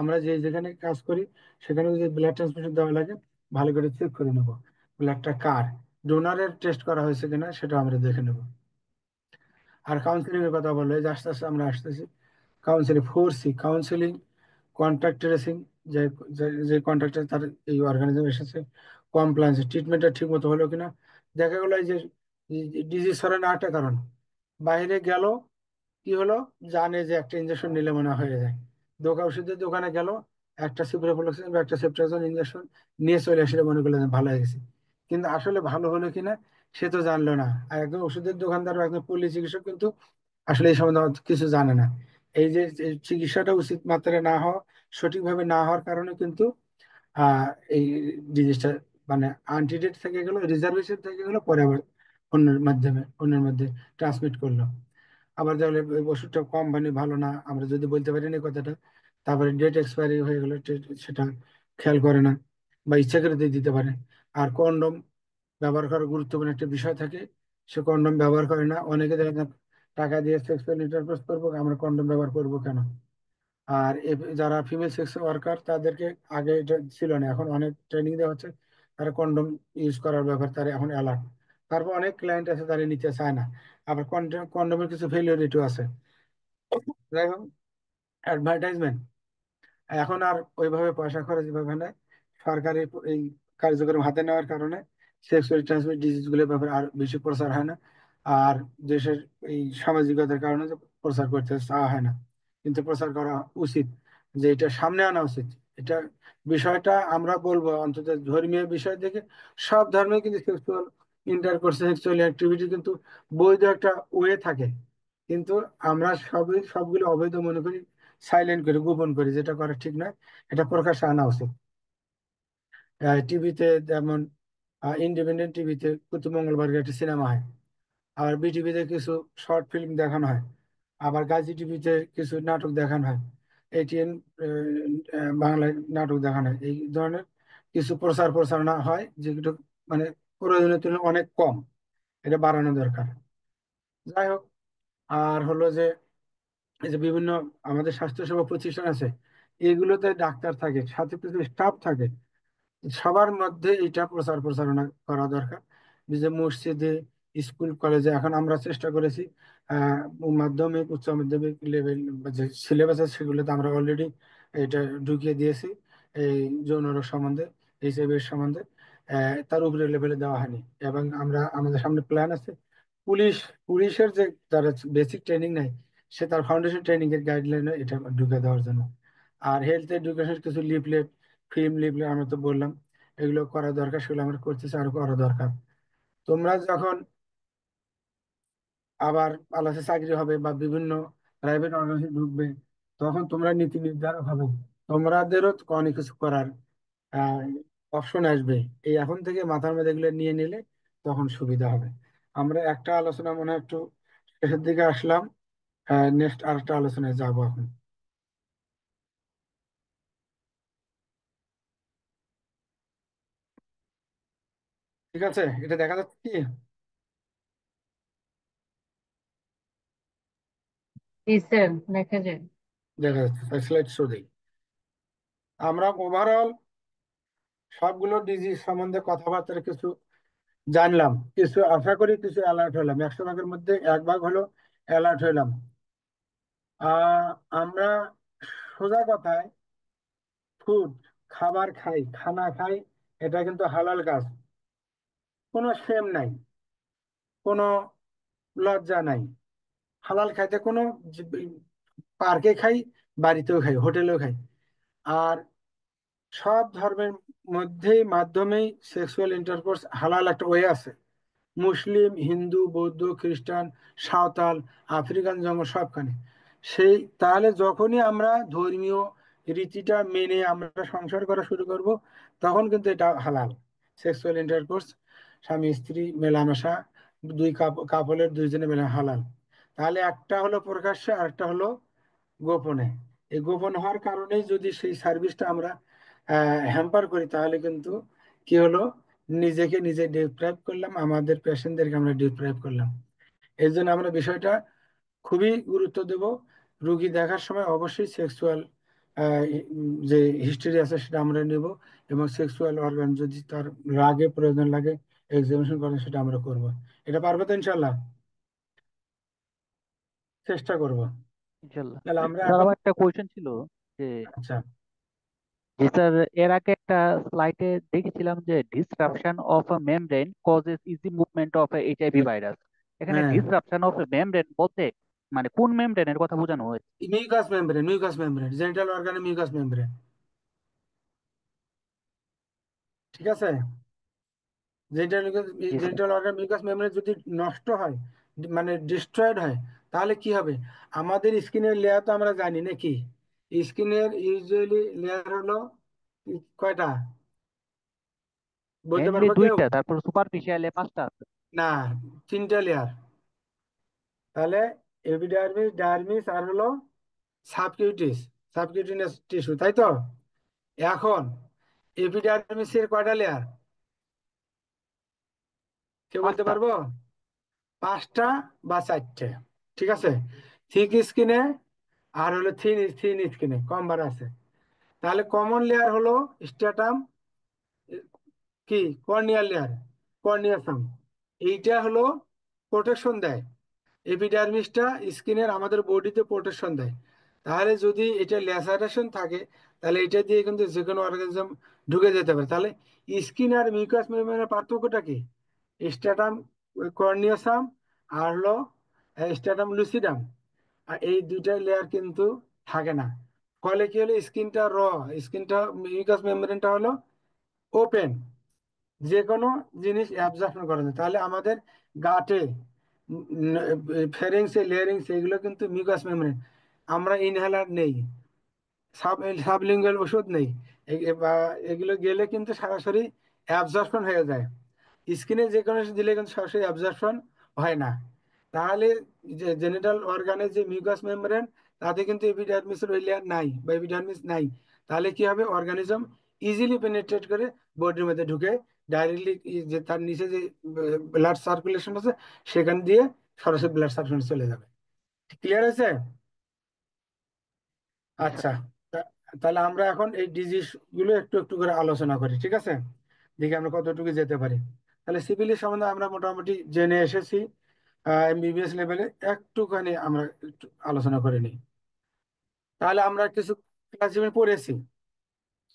B: আমরা যেখানে কাজ করি সেখানে যদি ব্লাড ট্রান্সফিউশন দেওয়া লাগে, ভালো করে চেক করে নেবো ব্লাডটা কার, ডোনারের টেস্ট করা হয়েছে কিনা সেটা আমরা দেখে নেব। আর কাউন্সিলিং এর কথা বললো, এই যে আস্তে আস্তে আমরা আসতেছি counselling, 4C counselling, contact tracing, যে যে কন্ট্রাক্টর তার এই অর্গানিজম এসেছে, কমপ্লায়েন্স, ট্রিটমেন্টটা ঠিক মতো হলো কিনা। দেখা গেলো এই যে ডিজিজ ছড়ানোর একটা কারণ, বাইরে গেল, কি হলো, জানে যে একটা ইঞ্জেকশন নিলে মনে হয়ে যায়, ওষুধের দোকানে গেল, একটা সিপ্রোফ্লক্সাসিন বা একটা সেফট্রাজোন ইঞ্জেকশন নিয়ে চলে আসলে মনে করলো যে ভালো হয়ে গেছে, কিন্তু আসলে ভালো হলো কিনা সে তো জানলো না। আর একজন ওষুধের দোকানদার বা একজন পল্লী চিকিৎসক কিন্তু আসলে এই সম্বন্ধে অত কিছু জানে না। এই যে যে চিকিৎসাটা উচিত মাত্রায় না হওয়া, সঠিকভাবে না হওয়ার কারণে কিন্তু আহ এই ডিজিজটা মানে আনট্রিটেড থেকে গেল, রিজার্ভেশন থেকে গেল, পরে আবার অন্যের মধ্যে ট্রান্সমিট করলো। আবার দেখলে ওই ওষুধটা কোম্পানি ভালো না, আমরা যদি বলতে পারি না কথাটা, তারপরে ডেট এক্সপায়ারি হয়ে গেল, সেটা খেয়াল করে না বা ইচ্ছা করে দিয়ে দিতে পারে। আর কন্ডম ব্যবহার করার গুরুত্বপূর্ণ একটা বিষয় থাকে, সে কন্ডম ব্যবহার করে না। অনেকে দেখেন টাকা দিয়ে সেক্সুয়াল ইন্টারকোর্স করবো, আমরা কন্ডম ব্যবহার করবো কেন? আর যারা ফিমেল সেক্স ওয়ার্কার তাদেরকে আগে এটা ছিল না, এখন অনেক ট্রেনিং দেওয়া হচ্ছে, তারা কন্ডম ইউজ করার ব্যাপার তারা এখন অ্যালার্ট। তারপর অনেক ক্লায়েন্ট আছে তারা নিতে চায় না। আবার কন্ডমের কিছু ফেলিওরিটিও আছে। যাই হোক, অ্যাডভার্টাইজমেন্ট এখন আর ওইভাবে পয়সা খরচ ভাবে না। সরকারি এই কার্যক্রম হাতে নেওয়ার কারণে সেক্সুয়াল ট্রান্সমিট ডিজিজ গুলোর ব্যাপারে আর বেশি প্রচার হয় না। আর দেশের এই সামাজিকতার কারণে যে প্রচার করতে চাওয়া হয় না, কিন্তু প্রচার করা উচিত, যে এটা সামনে আনা উচিত। এটা বিষয়টা আমরা বলবো অন্তত ধর্মীয় বিষয় থেকে সব ধর্মে কিন্তু সেক্সুয়াল ইন্টারকোর্স, সেক্সুয়াল অ্যাক্টিভিটি কিন্তু বৈধ একটা ওয়ে থাকে, কিন্তু আমরা সবগুলো অবৈধ মনে করি, সাইলেন্ট করি, গোপন করি, যেটা করা ঠিক নয়। এটা প্রকাশ্যে আনা উচিত। টিভিতে যেমন ইন্ডিপেন্ডেন্ট টিভিতে প্রতি মঙ্গলবার একটা সিনেমা হয়, আর বিটিভিতে কিছু শর্ট ফিল্ম দেখানো হয়, আবার গাজী টিভিতে কিছু নাটক দেখানো হয়, এটিএন বাংলায় নাটক দেখানো হয়। এই ধরনের কিছু প্রচারণা হয় যেগুলো মানে প্রয়োজনের তুলনায় অনেক কম, এটা বাড়ানো দরকার। যাই হোক, আর হলো যে এই যে বিভিন্ন আমাদের স্বাস্থ্যসেবা প্রতিষ্ঠান আছে, এগুলোতে ডাক্তার থাকে, সাথে কিছু স্টাফ থাকে, সবার মধ্যে এটা প্রচারণা করা দরকার। যে মসজিদে, স্কুল, কলেজে এখন আমরা চেষ্টা করেছি মাধ্যমিক উচ্চ মাধ্যমিক লেভেল যে সিলেবাস আছে সেগুলোতে আমরা অলরেডি এটা ঢুকিয়ে দিয়েছি। এই যৌন রোগ সম্বন্ধে, এইচআইভি সম্বন্ধে তার উপরে লেভেলে দেওয়া হয়নি। এবং আমাদের সামনে প্ল্যান আছে পুলিশ পুলিশের যে যারা বেসিক ট্রেনিং নেয়, সে তার ফাউন্ডেশন ট্রেনিং এর গাইডলাইনে এটা ঢুকে দেওয়ার জন্য। আর হেলথ এডুকেশন কিছু লিফলেট, ফিল্ম লিফলেট আমরা তো বললাম, এগুলো করা দরকার, সেগুলো আমরা করতেছি, আরো করা দরকার। তোমরা যখন আবার আলাদা চাকরি হবে বা বিভিন্ন প্রাইভেট অর্গানাইজেশন ঢুকবে, তখন তোমরা নীতি নির্ধারক হবে, তোমাদেরও তো অনেক কিছু করার অপশন আসবে। এই এখন থেকে মাথার মধ্যে এগুলো নিয়ে নিলে তখন সুবিধা হবে। আমরা একটা আলোচনা মনে হয় একটু শেষের দিকে আসলাম, নেক্সট আরেকটা আলোচনায় যাবো এখন। ঠিক আছে, এটা দেখা যাচ্ছে কি?
F: জি স্যার, দেখা যায়।
B: দেখা যাচ্ছে, স্লাইড শো দিই। আমরা ওভারঅল সবগুলো ডিজিজ সম্বন্ধে কথাবার্তা কিছু জানলাম, কিছু আশা করি কিছু অ্যালার্ট হলাম, 100 ভাগের মধ্যে 1 ভাগ হলো অ্যালার্ট হলাম। আমরা সোজা কথায় ফুড, খাবার খাই, খানা খাই, এটা কিন্তু হালাল কাজ, কোনো শেম নাই, কোনো লজ্জা নাই। হালাল খাইতে কোনো পার্কে খাই, বাড়িতেও খাই, হোটেলেও খাই। আর সব ধর্মের মধ্যেই মাধ্যমেই সেক্সুয়াল ইন্টারকোর্স হালাল একটা ওয়ে আছে। মুসলিম, হিন্দু, বৌদ্ধ, খ্রিস্টান, সাঁওতাল, আফ্রিকান জঙ্গল সবখানে সেই। তাহলে যখনই আমরা ধর্মীয় রীতিটা মেনে আমরা সংসার করা শুরু করব, তখন কিন্তু এটা হালাল সেক্সুয়াল ইন্টারকোর্স, স্বামী স্ত্রী মেলামেশা, দুই কাপলের দুইজনে মেলা হালাল। তাহলে একটা হলো প্রকাশ্যে আর একটা হলো গোপনে। এই গোপন হওয়ার কারণেই যদি সেই সার্ভিসটা আমরা হ্যাম্পার করি, তাহলে কিন্তু কি হলো, নিজেকে নিজে ডিপ্রাইভ করলাম, আমাদের পেশেন্টদেরকে আমরা ডিপ্রাইভ করলাম। এই জন্য আমরা বিষয়টা খুবই গুরুত্ব দেব। রুগী দেখার সময় অবশ্যই সেক্সুয়াল যে হিস্ট্রি আছে সেটা আমরা নেব, এবং সেক্সুয়াল অর্গান যদি তার লাগে প্রয়োজন লাগে এক্সামিনেশন করেন, সেটা আমরা করব। এটা পারবো তো ইনশাল্লাহ? চেষ্টা করব।
G: ইনশাল্লাহ।
B: তাহলে আমরা
G: স্যার,
B: এখন
G: আমার একটা কোয়েশ্চেন ছিল যে
B: আচ্ছা,
G: জি স্যার, এর আগে একটা স্লাইডে দেখেছিলাম যে disruption of a membrane causes easy movement of HIV virus. এখানে
B: হ্যাঁ,
G: ডিসরাপশন অফ মেমব্রেন বলতে মানে কোন মেমব্রেনের কথা বোঝানো হয়েছে?
B: মিউকাস মেমব্রেন জেনিটাল অর্গানের মিউকাস মেমব্রেন। ঠিক আছে,
G: জি sir.
B: Genital organ mucous membrane যদি নষ্ট হয়, মানে ডিস্ট্রয়েড হয়, তাহলে কি হবে, আমাদের স্কিনের লেয়ার তো আমরা জানি নাকি, স্কিনের ইউজুয়ালি লেয়ার হলো কয়টা, বলতে
G: মেনলি
B: পারবো কেউ?
G: দুইটা, তারপর সুপারফিশিয়াল 5টা আছে।
B: না, 3টা লেয়ার। তাহলে এপিডার্মিস, ডার্মিস আর হলো সাবকিউটিস, সাবকিউটিনিয়াস টিস্যু, তাই তো? এখন এপিডার্মিসের কয়টা লেয়ার কেউ বলতে
G: 5টা।
B: পারবো? 5টা বা 4টে, ঠিক আছে। থিক স্কিনে আর হলো থিন থিন স্কিনে কম বার আছে। তাহলে কমন লেয়ার হলো স্ট্যাটাম, কি কর্নিয়াল লেয়ার, কর্নিয়াসাম, এইটা হলো প্রোটেকশন দেয়। এপিডার্মিসটা স্কিনের আমাদের বডিতে প্রোটেকশন দেয়। তাহলে যদি এটা ল্যাসারেশন থাকে, তাহলে এটা দিয়ে কিন্তু যে কোনো অর্গানিজম ঢুকে যেতে পারে। তাহলে স্কিন আর মিউকাস মেমব্রেনের পার্থক্যটা কি? স্ট্যাটাম কর্নিয়াসাম আর হলো স্ট্যাটাম লুসিডাম, আর এই দুইটা লেয়ার কিন্তু থাকে না। ফলে কি হলো, স্কিনটা স্কিনটা মিউকাস মেমব্রেনটা হলো ওপেন, যে কোনো জিনিস অ্যাবজর্পশন করে না। তাহলে আমাদের গাটে ফেরিংস লেয়ারিংস এগুলো কিন্তু মিউকাস মেমব্রেন। আমরা ইনহেলার নেই, সাবলিঙ্গুয়াল ওষুধ নেই, বা এগুলো গেলে কিন্তু সরাসরি অ্যাবজর্পশন হয়ে যায়। স্কিনে যে কোনো কিছু দিলে কিন্তু সরাসরি অ্যাবজর্পশন হয় না। তাহলে যে জেনিটাল অর্গানের যে মিউকাস মেমব্রেন, তাতে কিন্তু এপিডার্মিসের ওই লেয়ার নাই বা এপিডার্মিস নাই। তাহলে কি হবে, অর্গানিজম ইজিলি পেনিট্রেট করে বডির মধ্যে ঢুকে ডাইরেক্টলি যে তার নিচে যে ব্লাড সার্কুলেশন আছে সেখান দিয়ে সরাসরি ব্লাড সার্কুলেশন চলে যাবে। ক্লিয়ার আছে? আচ্ছা, তা- তাহলে আমরা এখন এই ডিজিজ গুলো একটু একটু করে আলোচনা করি, ঠিক আছে? দেখি আমরা কতটুকু যেতে পারি। তাহলে সিভিলিস সম্বন্ধে আমরা মোটামুটি জেনে এসেছি, এমবিবিএস লেভেলে একটুখানি আমরা একটু আলোচনা করে নিই। তাহলে আমরা কিছু ক্লাসিফিকেশন পড়েছি,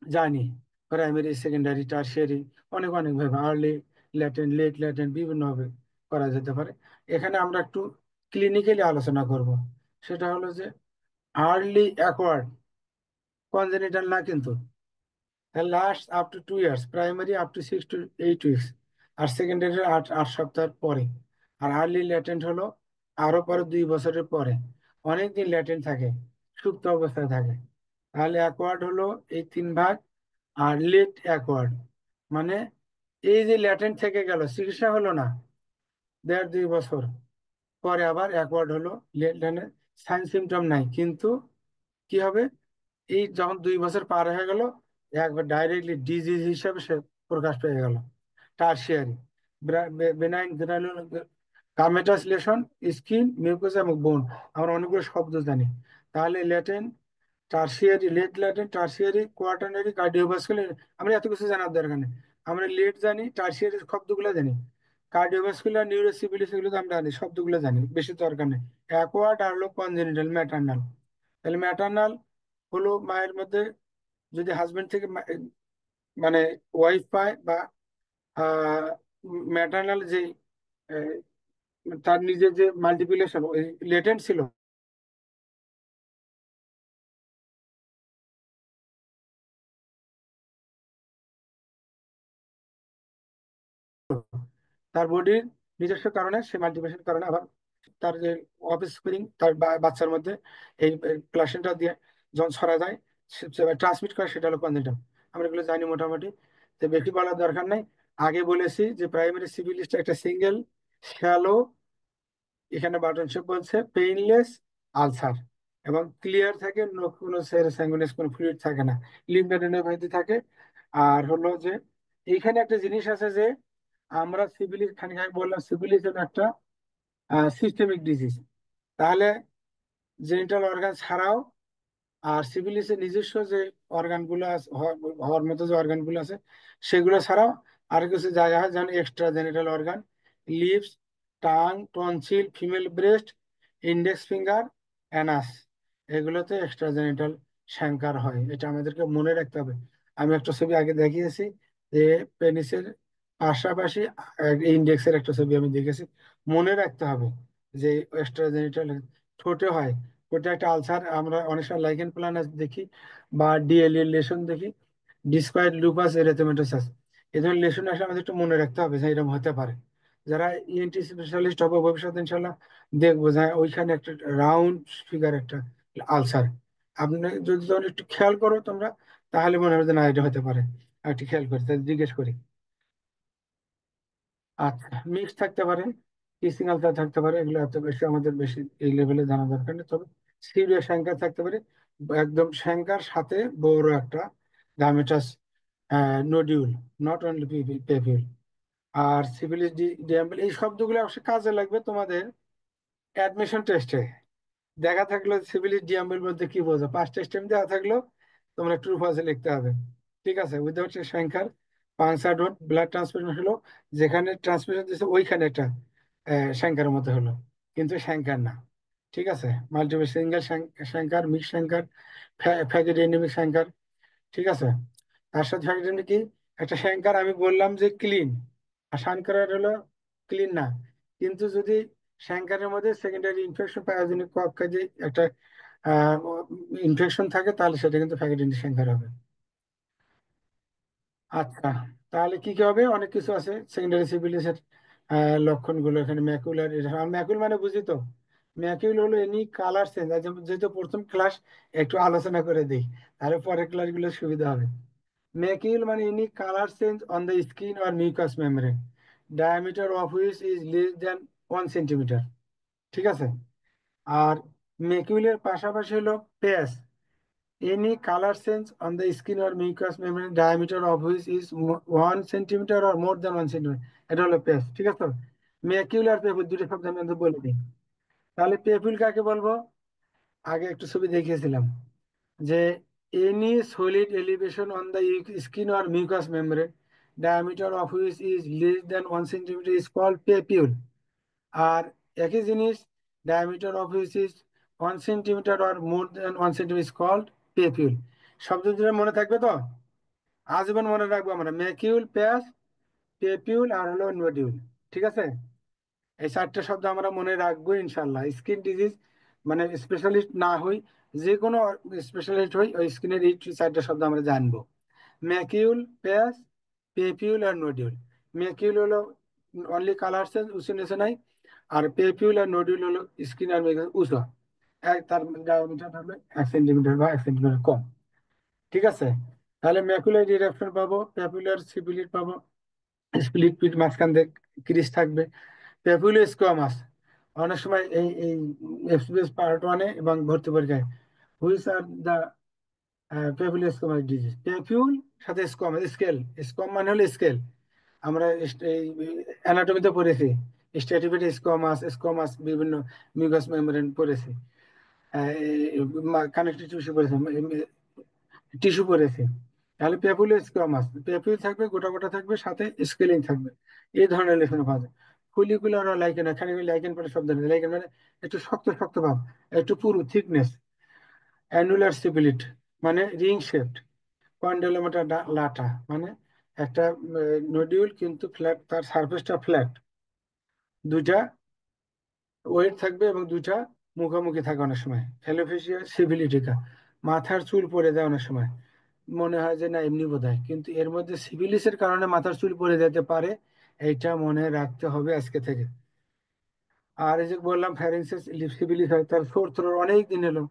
B: জানি প্রাইমারি, সেকেন্ডারি, টারশিয়ারি, অনেক অনেক ভাবে, আর্লি ল্যাটেন্ট, লেট ল্যাটেন্ট, বিভিন্ন ভাবে করা যেতে পারে। এখানে আমরা একটু ক্লিনিক্যালি আলোচনা করব। সেটা হলো যে আর্লি অ্যাকোয়ার্ড, কনজেনিটাল না কিন্তু, last up to 2 years, primary up to 6 to 8 weeks, আর সেকেন্ডারি 8 সপ্তাহ পরে, আর আর্লি ল্যাটেন্ট হলো আরো পরে 2 বছরের পরে, অনেকদিন ল্যাটেন্ট থাকে, সুপ্ত অবস্থায় থাকে। তাহলে অ্যাকোয়ার্ড হলো এই 3 ভাগ। আর লেট অ্যাকোয়ার্ড মানে এই যে ল্যাটেন্ট থেকে গেল, চিকিৎসা হলো না, 1.5-2 বছর পরে আবার অ্যাকোয়ার্ড হলো, লেট সাইন সিমটম নাই, কিন্তু কি হবে, এই যখন 2 বছর পার হয়ে গেল, একবার ডাইরেক্টলি ডিজিজ হিসাবে সে প্রকাশ পেয়ে গেল। Tertiary, benign gummatous lesion, skin, mucous এবং বোন, আমরা অনেকগুলো শব্দ জানি। তাহলে latent, tertiary, late latent, tertiary, quaternary, cardiovascular, আমরা এত কিছু জানার দরকার নেই। আমরা লেট জানি, টারশিয়ারি শব্দগুলো জানি, কার্ডিওভাস্কুলার, নিউরোসিভিলিস এগুলো তো আমরা জানি, শব্দগুলো জানি, বেশি দরকার নেই। অ্যাকোয়ার্ড আর হলো কনজেনিটাল, ম্যাটার্নাল। তাহলে ম্যাটার্নাল হলো মায়ের মধ্যে যদি হাজবেন্ড থেকে মানে ওয়াইফ পায়, বা ম্যাটার্নাল যে আহ, তার নিজের যে মাল্টিপ্লিকেশন লেটেন্ট ছিল, তার বডির নিজস্ব কারণে, সে মাল্টিপ্লিকেশন কারণে আবার তার যে অফ স্প্রিং তার বাচ্চার মধ্যে এই প্লাসেন্টা দিয়ে যখন ছড়া যায়, ট্রান্সমিট করে, সেটা হলো কনজেনিটাল। আমরা এগুলো জানি মোটামুটি, তো বেশি বলার দরকার নাই। আগে বলেছি যে প্রাইমারি সিভিলিসটা একটা সিঙ্গেল শ্যালো, এখানে বাটন শেপ বলছে, পেইনলেস আলসার, এবং ক্লিয়ার থাকে, কোনো স্যাঙ্গুইনাস কোনো ফ্লুইড থাকে না, লিম্ফোডেনেফ্রাইটিস থাকে। আর হলো যে এইখানে একটা জিনিস আছে যে আমরা সিভিলিস, খানিক আগে বললাম সিভিলিস হলো একটা সিস্টেমিক ডিজিজ। তাহলে জেনিটাল অর্গান ছাড়াও আর সিভিলিসের নিজস্ব যে অর্গানগুলো হওয়ার মতো যে অর্গানগুলো আছে সেগুলো ছাড়াও আর কিছু জায়গা হয়, যেমন extra genital organ, lips, tongue, tonsil, female breast, index finger, anus, এগুলোতে এক্সট্রা জেনিটাল শ্যাঙ্কার হয়। এটা আমাদেরকে মনে রাখতে হবে। আমি একটা ছবি আগে দেখিয়েছি যে পেনিসের পাশাপাশি ইন্ডেক্সের একটা ছবি আমি দেখেছি, মনে রাখতে হবে যে এক্সট্রা জেনিটাল ঠোঁটে হয়। ওটা একটা আলসার, আমরা অনেক সময় লাইকেন প্লানাস দেখি বা ডিএলএ লেশন দেখি, ডিসকয়েড লুপাস এরিথেমেটোসাস, এই ধরনের লেশন আসলে আমাদের একটু মনে রাখতে হবে যে এরকম হতে পারে। যারা ইএনটি স্পেশালিস্ট হবে ভবিষ্যতে ইনশাল্লাহ দেখবো যে ওইখানে একটা রাউন্ড ফিগার একটা আলসার। আপনি যদি তখন একটু খেয়াল করো তোমরা, তাহলে মনে হবে যে না এটা হতে পারে। আর একটু খেয়াল করি, তাহলে জিজ্ঞেস করি। আচ্ছা, মিক্স থাকতে পারে, কিসিং আলসার থাকতে পারে, এগুলো এত বেশি আমাদের বেশি এই লেভেলে জানা দরকার নেই। তবে সিরিয়াস শ্যাঙ্কার থাকতে পারে, একদম শ্যাঙ্কার সাথে বড় একটা gummatous nodule, not only papule. আর সিফিলিস ডিএমএল এই শব্দগুলো অবশ্যই কাজে লাগবে তোমাদের অ্যাডমিশন টেস্টে। দেখা থাকলো সিভিল ডিএমএল বলতে কি বোঝো, 5টা স্টেম দেওয়া থাকলো, তোমরা ট্রু ফলসে লিখতে হবে। ঠিক আছে, উইদাউট সংখ্যার পাংচার ডট ব্লাড ট্রান্সফিউশন হলো, যেখানে ট্রান্সফিউশন দিচ্ছে ওইখানে একটা সংখ্যার মতো হলো, কিন্তু সংখ্যার না। ঠিক আছে, মাল্টিপল সিঙ্গেল সংখ্যার, মিক্স সংখ্যার, ফ্যাগেডেমিক সংখ্যার। ঠিক আছে, তার সাথে ফ্যাগেডেমিক কি একটা সংখ্যার আমি বললাম যে ক্লিন, আর সংখ্যার হলো ক্লিন না, কিন্তু যদি শ্যাঙ্কারের মধ্যে সেকেন্ডারি ইনফেকশন পায়োজেনিক কাজে একটা ইনফেকশন থাকে, তাহলে সেটা কিন্তু ফ্যাগেটিনি শ্যাঙ্কার হবে। আচ্ছা, তাহলে কি কি হবে, অনেক কিছু আছে সেকেন্ডারি সিফিলিসের লক্ষণগুলো এখানে। ম্যাকুলার, ম্যাকুল মানে বুঝি তো, ম্যাকুল হলো এনি কালার চেঞ্জ। যেহেতু প্রথম ক্লাস একটু আলোচনা করে দিই, তাহলে পরের ক্লাসগুলো সুবিধা হবে। ম্যাকিউল মানে any colour change on the skin or mucous membrane, diameter of which is less than 1 centimetre. ঠিক আছে, আর ম্যাকিউলের পাশাপাশি হলো patch, any colour change on the skin or mucous membrane diameter of which is 1 centimetre or more than 1 centimetre, এটা হলো প্যাচ। ঠিক আছে, ম্যাকিউল আর পেপুল দুটো শব্দ আমি আপনাদের বলে দিই। তাহলে পেপুল কাকে বলবো, আগে একটু ছবি দেখিয়েছিলাম যে any solid elevation on the skin or mucous membrane diameter of which is less than 1 centimetre is called papule. আর একই জিনিস, diameter of which is 1 centimetre or more than 1 centimetre is called papule. শব্দ দুটো মনে থাকবে তো, আজীবন মনে রাখবো আমরা, ম্যাকিউল, প্যাচ, পেপিউল আর হলো নোডিউল। ঠিক আছে, এই 4টে শব্দ আমরা মনে রাখবো ইনশাল্লাহ। স্কিন ডিজিজ মানে স্পেশালিস্ট না হই, যে কোনো স্পেশালিস্ট হই, ওই স্কিনের এই 4টে শব্দ আমরা জানবো, ম্যাকিউল, প্যাচ, পেপিউল আর নোডিউল। ম্যাকিউল হলো অনলি কালার চেঞ্জ, উঁচু নিচে নাই। আর পেপিউল আর নোডিউল হলো স্কিন আর মেঘ উঁচু, তার ডায়ামিটার হবে 1 সেন্টিমিটার বা 1 সেন্টিমিটার কম। ঠিক আছে, তাহলে ম্যাকুলার ডিরেকশন পাবো, প্যাপুলার সিপিলিট পাবো, স্প্লিট পিট মাঝখান দিয়ে ক্রিজ থাকবে, প্যাপুলো স্কোয়ামাস। অনেক সময় এই এই এফসিএস পার্ট 1-এ এবং ভর্তি পরীক্ষায়, which are the papulo squamous disease, papule সাথে স্কোয়ামাস, স্কেল, স্কোয়াম মানে হলো স্কেল। আমরা এই অ্যানাটমিতে পড়েছি, স্ট্র্যাটিফিড স্কোয়ামাস, স্কোয়ামাস বিভিন্ন মিউকাস মেমব্রেন পড়েছি, কানেকটিভ টিস্যু পড়েছি, টিস্যু পড়েছি। তাহলে পেপুলো স্কোয়ামাস, পেপুল থাকবে, গোটা গোটা থাকবে, সাথে স্কেলিং থাকবে, এই ধরনের লেখনে পাওয়া যায়। ফলিকুলার লাইকেন, এখানে লাইকেন পরে শব্দ নেই, লাইকেন মানে একটু শক্ত শক্ত ভাব, একটু পুরু থিকনেস। অ্যানুলার সিপিলিট মানে রিং শেপড। কন্ডেলোমিটার লাটা মানে একটা নডিউল কিন্তু ফ্ল্যাট, তার সারফেসটা ফ্ল্যাট, দুইটা ওয়েট থাকবে এবং দুইটা মুখোমুখি থাকে অনেক সময়। অ্যালোপেশিয়া সিভিলিটিকা, মাথার চুল পড়ে যায় অনেক সময়, মনে হয় যে না এমনি বোধহয়, কিন্তু এর মধ্যে সিভিলিসের কারণে মাথার চুল পড়ে যেতে পারে, এইটা মনে রাখতে হবে আজকে থেকে। আর এই যে বললাম ফ্যারিংসের সিভিলিস হয়, তার সোর থ্রোর অনেক দিন এলো,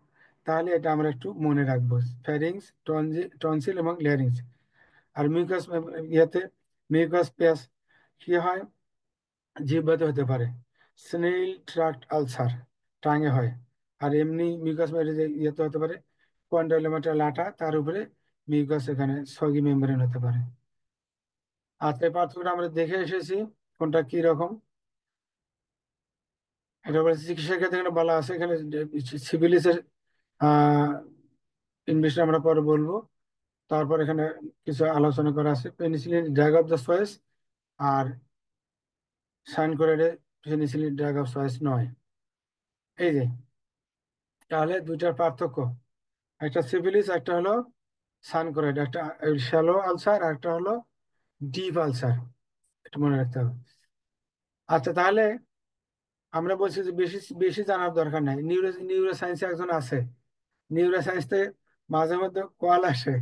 B: তাহলে এটা আমরা একটু মনে রাখবো, ফ্যারিংস, টনসিল এবং ল্যারিংস। আর মিউকাস ইয়েতে মিউকাস প্যাচ কি হয়, জিহ্বাতে হতে পারে, স্নেইল ট্রাক্ট আলসার টাঙে হয়। আর এমনি মিউকাস ইয়েতে হতে পারে, কন্ডাইলোমাটা লাটা, তার উপরে মিউকাস এখানে সগি মেমব্রেন হতে পারে। আচ্ছা, এই পার্থক্যটা আমরা দেখে এসেছি কোনটা কি রকম। এটা বলছে চিকিৎসার ক্ষেত্রে এখানে বলা আছে, এখানে সিভিলিসের ইনভেস্ট আমরা পরে বলবো। তারপর এখানে কিছু আলোচনা করা আছে, penicillin drug of the choice, আর সাইনকোরেডে পেনিসিলিন ড্রাগ অফ চয়েস নয়। এই যে, তাহলে দুইটার পার্থক্য, একটা সিভিলিস, একটা হলো সানকোরেড, একটা শ্যালো আলসার আর একটা হলো ডিপ আলসার, এটা মনে রাখতে হবে। আচ্ছা, তাহলে আমরা বলছি যে বেশি বেশি জানার দরকার নাই। নিউরো সায়েন্সে একজন আছে, নিউরো সায়েন্সে মাঝে মধ্যে কল আসে,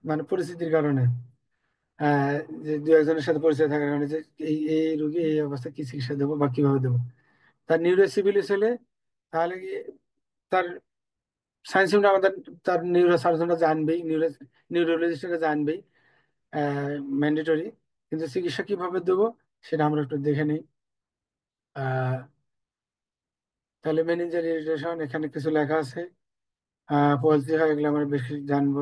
B: মানে পরিস্থিতির কারণে। আহ, যে দু একজনের সাথে পরিচয় থাকার কারণে যে এই এই রোগী এই অবস্থা কি চিকিৎসা দেবো বা কিভাবে দেবো। তার নিউরোসিভিলিস হলে তাহলে কি তার সায়েন্স আমাদের তার নিউরো সার্জনরা জানবেই, নিউরোলজিস্টরা জানবেই, ম্যান্ডেটরি। কিন্তু চিকিৎসা কিভাবে দেবো সেটা আমরা একটু দেখে নিই। তাহলে মেনিনজাল ইরিটেশন এখানে কিছু লেখা আছে, পলসি হয়, এগুলো আমরা বেশি জানবো,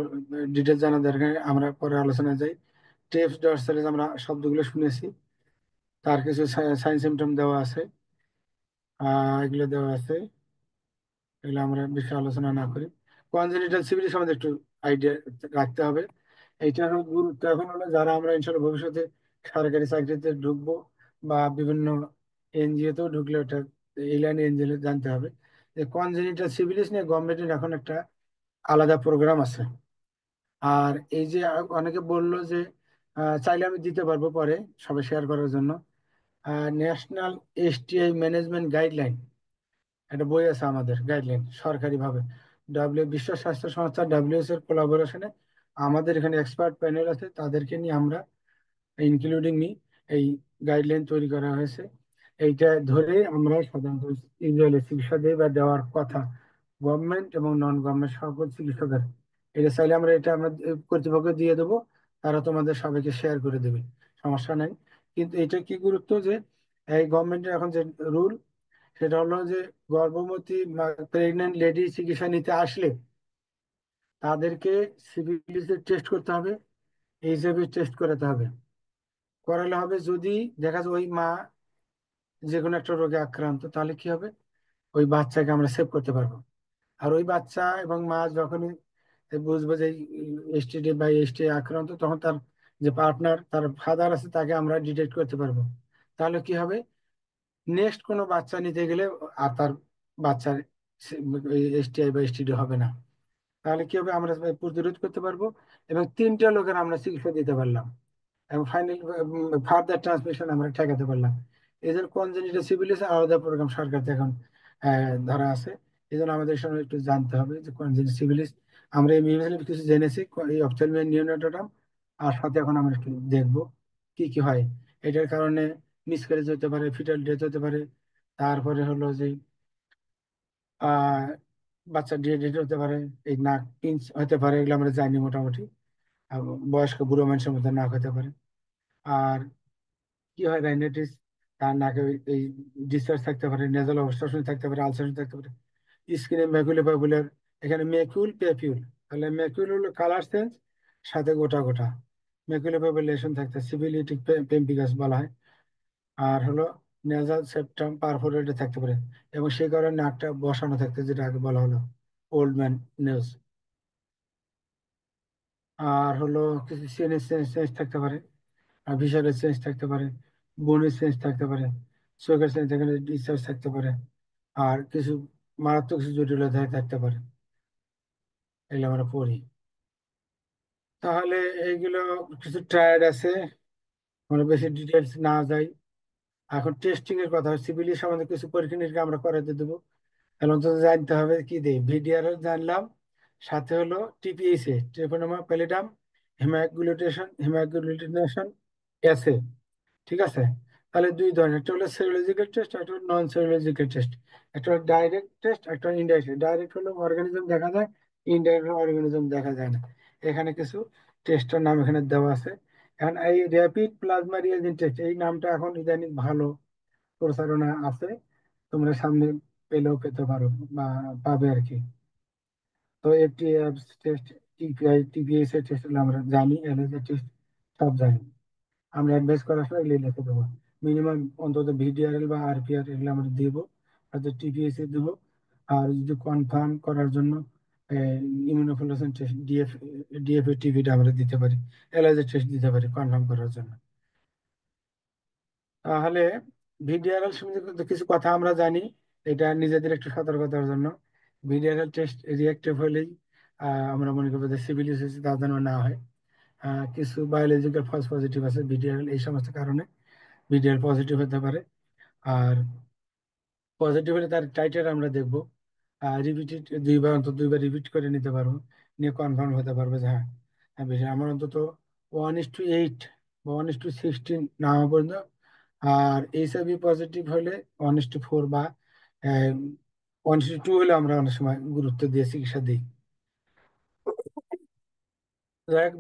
B: ডিটেলস জানা দরকার নেই, আমরা পরে আলোচনা যাই। টেপস ডরসালিস আমরা শব্দগুলো শুনেছি, তার কিছু সাইন সিমটম দেওয়া আছে, এগুলো দেওয়া আছে, এগুলো আমরা বেশি আলোচনা না করি। কনজেনিটাল সিভিলিস আমাদের একটু আইডিয়া রাখতে হবে। এইটার গুরুত্ব এখন হলো যারা আমরা ইনশাল্লাহ ভবিষ্যতে সরকারি চাকরিতে ঢুকবো বা বিভিন্ন এনজিওতেও ঢুকলে ওটা এই লাইনে এনজিও জানতে হবে যে কনজেনিটাল সিভিলিস নিয়ে গভর্নমেন্টের এখন একটা আলাদা প্রোগ্রাম আছে। আর এই যে অনেকে বললো যে চাইলে আমি দিতে পারবো পরে সবাই শেয়ার করার জন্য, ন্যাশনাল এসটিআই ম্যানেজমেন্ট গাইডলাইন, একটা বই আছে আমাদের গাইডলাইন সরকারি ভাবে, বিশ্ব স্বাস্থ্য সংস্থা ডাব্লিউএইচও এর কোলাবোরেশনে আমাদের এখানে এক্সপার্ট প্যানেল আছে, তাদেরকে নিয়ে আমরা ইনক্লুডিং মি এই গাইডলাইন তৈরি করা হয়েছে। এইটা ধরে আমরা সাধারণত ইসরায়েলের চিকিৎসা দিই বা দেওয়ার কথা গভর্নমেন্ট এবং নন গভর্নমেন্ট সকল চিকিৎসকের। এটা চাইলে আমরা এটা আমাদের কর্তৃপক্ষ দিয়ে দেবো, তারা তোমাদের সবাইকে শেয়ার করে দেবে, সমস্যা নাই। কিন্তু এটা কি গুরুত্ব যে এই গভর্নমেন্টের এখন যে রুল সেটা হলো যে গর্ভবতী প্রেগনেন্ট লেডি চিকিৎসা নিতে আসলে তাদেরকে সিফিলিসের টেস্ট করতে হবে, এইচআইভি টেস্ট করাতে হবে। করালে হবে যদি দেখা যায় ওই মা যে কোনো একটা রোগে আক্রান্ত, তাহলে কি হবে, ওই বাচ্চাকে আমরা সেভ করতে পারবো। আর ওই বাচ্চা এবং মা যখনই বুঝবে যে এসটিডি বা এসটি আক্রান্ত, তখন তার যে পার্টনার তার ফাদার আছে তাকে আমরা ডিটেক্ট করতে পারবো। তাহলে কি হবে, নেক্সট কোনো বাচ্চা নিতে গেলে আর তার বাচ্চার এসটিআই বা এসটিডি হবে না। তাহলে কি হবে, আমরা প্রতিরোধ করতে পারবো এবং 3টা লোকের আমরা চিকিৎসা দিতে পারলাম এবং ফাইনাল ফার্দার ট্রান্সমিশন আমরা ঠেকাতে পারলাম। এই জন্য কনজেনিটাল সিভিলিস আলাদা প্রোগ্রাম সরকার থেকে এখন ধরা আছে। এই জন্য আমাদের সঙ্গে একটু জানতে হবে যে কনজেনিটাল সিভিলিস আমরা এই মিউজিয়ামে কিছু জেনেছি, এই অপথ্যালমিয়া নিওনাটাম, আর সাথে এখন আমরা একটু দেখবো কি কি হয়। এটার কারণে মিসক্যারেজ হতে পারে, ফিটাল ডেথ হতে পারে, তারপরে হলো যে আহ বাচ্চা ডিহাইড্রেট হতে পারে, এই নাক পিঞ্চ হতে পারে, এগুলো আমরা জানি মোটামুটি। আর বয়স্ক বুড়ো মানুষের মধ্যে নাক হতে পারে। আর কি হয়, রাইনাইটিস, তার নাকে এই ডিসচার্জ থাকতে পারে, নেজাল অবস্ট্রাকশন থাকতে পারে, আলসারেশন থাকতে পারে। স্কিনে ম্যাকুলে পাপুলার, এখানে ম্যাকুল প্যাপিউল, তাহলে ম্যাকুল হলো কালার চেঞ্জ, সাথে গোটা গোটা ম্যাকুলে পাপুলেশন থাকতে সিভিলিটিক পেম্পিকাস বলা হয়। আর হলো নেজাল সেপ্টাম পারফোরেটেড থাকতে পারে এবং সেই কারণে নাকটা বসানো থাকতে, যেটা আগে বলা হলো ওল্ড ম্যান নেজ। আর হলো কিছু সিএনএস চেঞ্জ থাকতে পারে, আর ভিসারের চেঞ্জ থাকতে পারে, বোনের চেঞ্জ থাকতে পারে, চোখের চেঞ্জ এখানে ডিসচার্জ থাকতে পারে, আর কিছু মারাত্মক কিছু জটিলতা থাকতে পারে, এগুলো আমরা পড়ি। তাহলে এইগুলো কিছু ট্রায়াড আছে, আমরা বেশি ডিটেলস না যাই। এখন টেস্টিং এর কথা, সিভিলি সম্বন্ধে কিছু পরীক্ষা নিরীক্ষা আমরা করাতে দেবো। তাহলে অন্তত জানতে হবে কি দেয়, ভিডিআর জানলাম, সাথে হলো টিপিএসএ, ট্রেপোনেমা প্যালিডাম, হেমাগুলিনেশন এসে, ঠিক আছে। তাহলে দুই ধরনের, একটা হলো সেরোলজিক্যাল টেস্ট, একটা হলো নন সেরোলজিক্যাল টেস্ট। একটা হলো ডাইরেক্ট টেস্ট, একটা ইনডাইরেক্ট। ডাইরেক্ট হলো অর্গানিজম দেখা যায়, ইনডাইরেক্ট হলো অর্গানিজম দেখা যায় না। এখানে কিছু টেস্টের নাম এখানে দেওয়া আছে। এখন এই র্যাপিড প্লাজমা রিয়েজেন্ট টেস্ট, এই নামটা এখন ইদানিং ভালো প্রচারণা আছে, তোমরা সামনে পেলেও পেতে পারো বা পাবে আর কি। তো এফটিএফ টেস্ট, টিপিএস এর টেস্ট আমরা জানি, এলএসএ টেস্ট সব জানি। আমরা অ্যাডভাইস করার সময় এগুলো লিখে দেবো, মিনিমাম অন্তত ভিডিআরএল বা আরপিআর এগুলো আমরা দিব, হয়তো টিপিএস এ দেবো। আর যদি কনফার্ম করার জন্য ইমিউনোফ্লুরেসেন্স টেস্ট, ডিএফএ টিভিটা আমরা দিতে পারি, এলআইজি টেস্ট দিতে পারি কনফার্ম করার জন্য। তাহলে ভিডিআরএল সম্বন্ধে কিছু কথা আমরা জানি, এটা নিজেদের একটু সতর্কতার জন্য। ভিডিআরএল টেস্ট রিয়েক্টিভ হলেই আমরা মনে করবো যে সিভিলিস হয়েছে, তা যেন না হয়। কিছু বায়োলজিক্যাল ফলস পজিটিভ আছে ভিডিআরএল, এই সমস্ত কারণে ভিডিআর পজিটিভ হতে পারে। আর পজিটিভ হলে তার টাইটার আমরা দেখবো, রিপিটেড দুইবার, অন্তত দুইবার রিপিট করে নিতে পারবো, নিয়ে কনফার্ম হতে পারবো যে হ্যাঁ, হ্যাঁ বেশি। আমার অন্তত 1:8 বা 1:16 নামা পর্যন্ত, আর এইচআইভি পজিটিভ হলে 1:4 বা 1:2 হলে আমরা অনেক সময় গুরুত্ব দিয়ে চিকিৎসা দিই।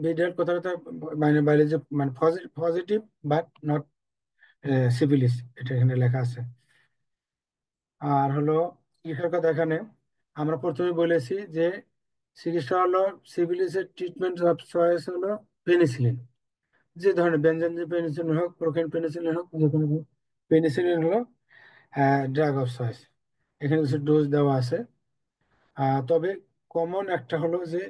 B: ভিডিওর কথা কথা মানে বাইরে যে মানে পজিটিভ বাট নট সিফিলিস, এটা এখানে লেখা আছে। আর হলো চিকিৎসার কথা এখানে আমরা প্রথমে বলেছি যে চিকিৎসা হলো সিফিলিসের ট্রিটমেন্ট অফ চয়েস হলো পেনিসিলিন। যে ধরনের ব্যঞ্জন, যে পেনিসিলিন হোক, প্রোকেন পেনিসিলিন হোক, যে কোনো পেনিসিলিন হলো ড্রাগ অফ চয়েস। এখানে কিছু ডোজ দেওয়া আছে। তবে কমন একটা হলো যে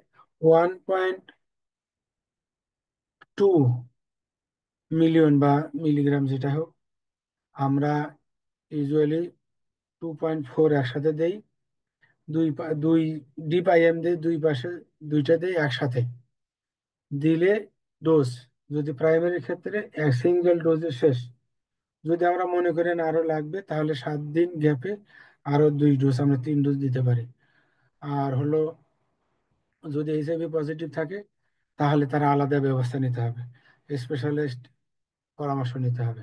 B: 1.2 মিলিয়ন বা মিলিগ্রাম যেটা হোক, আমরা ইউজুয়ালি 2.4 একসাথে দেই, দুই ডিপ আইএম দেই, দুই পাশে দুইটা দেই একসাথে দিলে ডোজ, যদি প্রাইমারি ক্ষেত্রে এক সিঙ্গেল ডোজে শেষ। যদি আমরা মনে করেন আরো লাগবে, তাহলে 7 দিন গ্যাপে আরো 2 ডোজ, আমরা 3 ডোজ দিতে পারি। আর হলো যদি এইচআইভি পজিটিভ থাকে, তাহলে তারা আলাদা ব্যবস্থা নিতে হবে, স্পেশালিস্ট পরামর্শ নিতে হবে।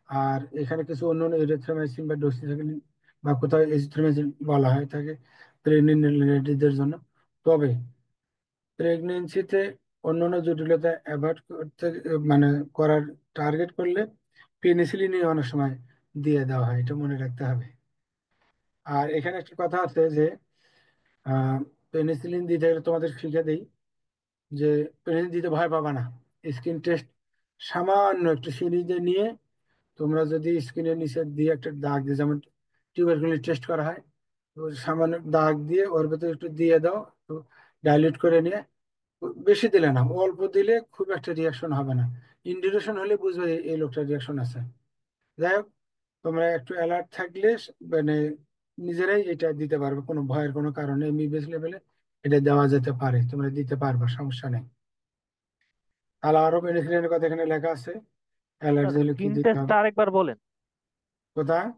B: আর এখানে কিছু অন্যান্য ইরিথ্রোমাইসিন বা ডোক্সিসাইক্লিন বা কোথাও এজিথ্রোমাইসিন বলা হয় থাকে প্রেগনেন্ট লেডিদের জন্য। তবে প্রেগনেন্সিতে অন্যান্য জটিলতা অ্যাভয়েড করতে মানে করার টার্গেট করলে পেনিসিলিনই অনেক সময় দিয়ে দেওয়া হয়, এটা মনে রাখতে হবে। আর এখানে একটা কথা আছে যে পেনিসিলিন দিতে গেলে তোমাদের শিখে দিই যে পেনিসিলিন দিতে ভয় পাবা না। স্কিন টেস্ট সামান্য একটু সিরিজে নিয়ে তোমরা যদি স্কিনের নিচে দিয়ে একটা দাগ দিয়ে, যেমন টিউবারকুলোসিস টেস্ট করা হয়, তো সামান্য দাগ দিয়ে ওর ভেতরে একটু দিয়ে দাও, তো ডাইলিউট করে নিয়ে, বেশি দিলে না, অল্প দিলে খুব একটা রিয়াকশন হবে না। ইনডিউরেশন হলে বুঝবে এই লোকটার রিয়াকশন আছে। যাই হোক, তোমরা একটু অ্যালার্ট থাকলে মানে নিজেরাই এটা দিতে পারবে, কোনো ভয়ের কোনো কারণে এমবিবিএস লেভেলে এটা দেওয়া যেতে পারে, তোমরা দিতে পারবে, সমস্যা নেই। তাহলে আরো পেনিসিলিনের কথা এখানে লেখা আছে, অ্যালার্জি হলে কি
G: স্কিন
B: দিতে হবে।
G: টেস্টটা আরেকবার বলেন।
B: কোথায়?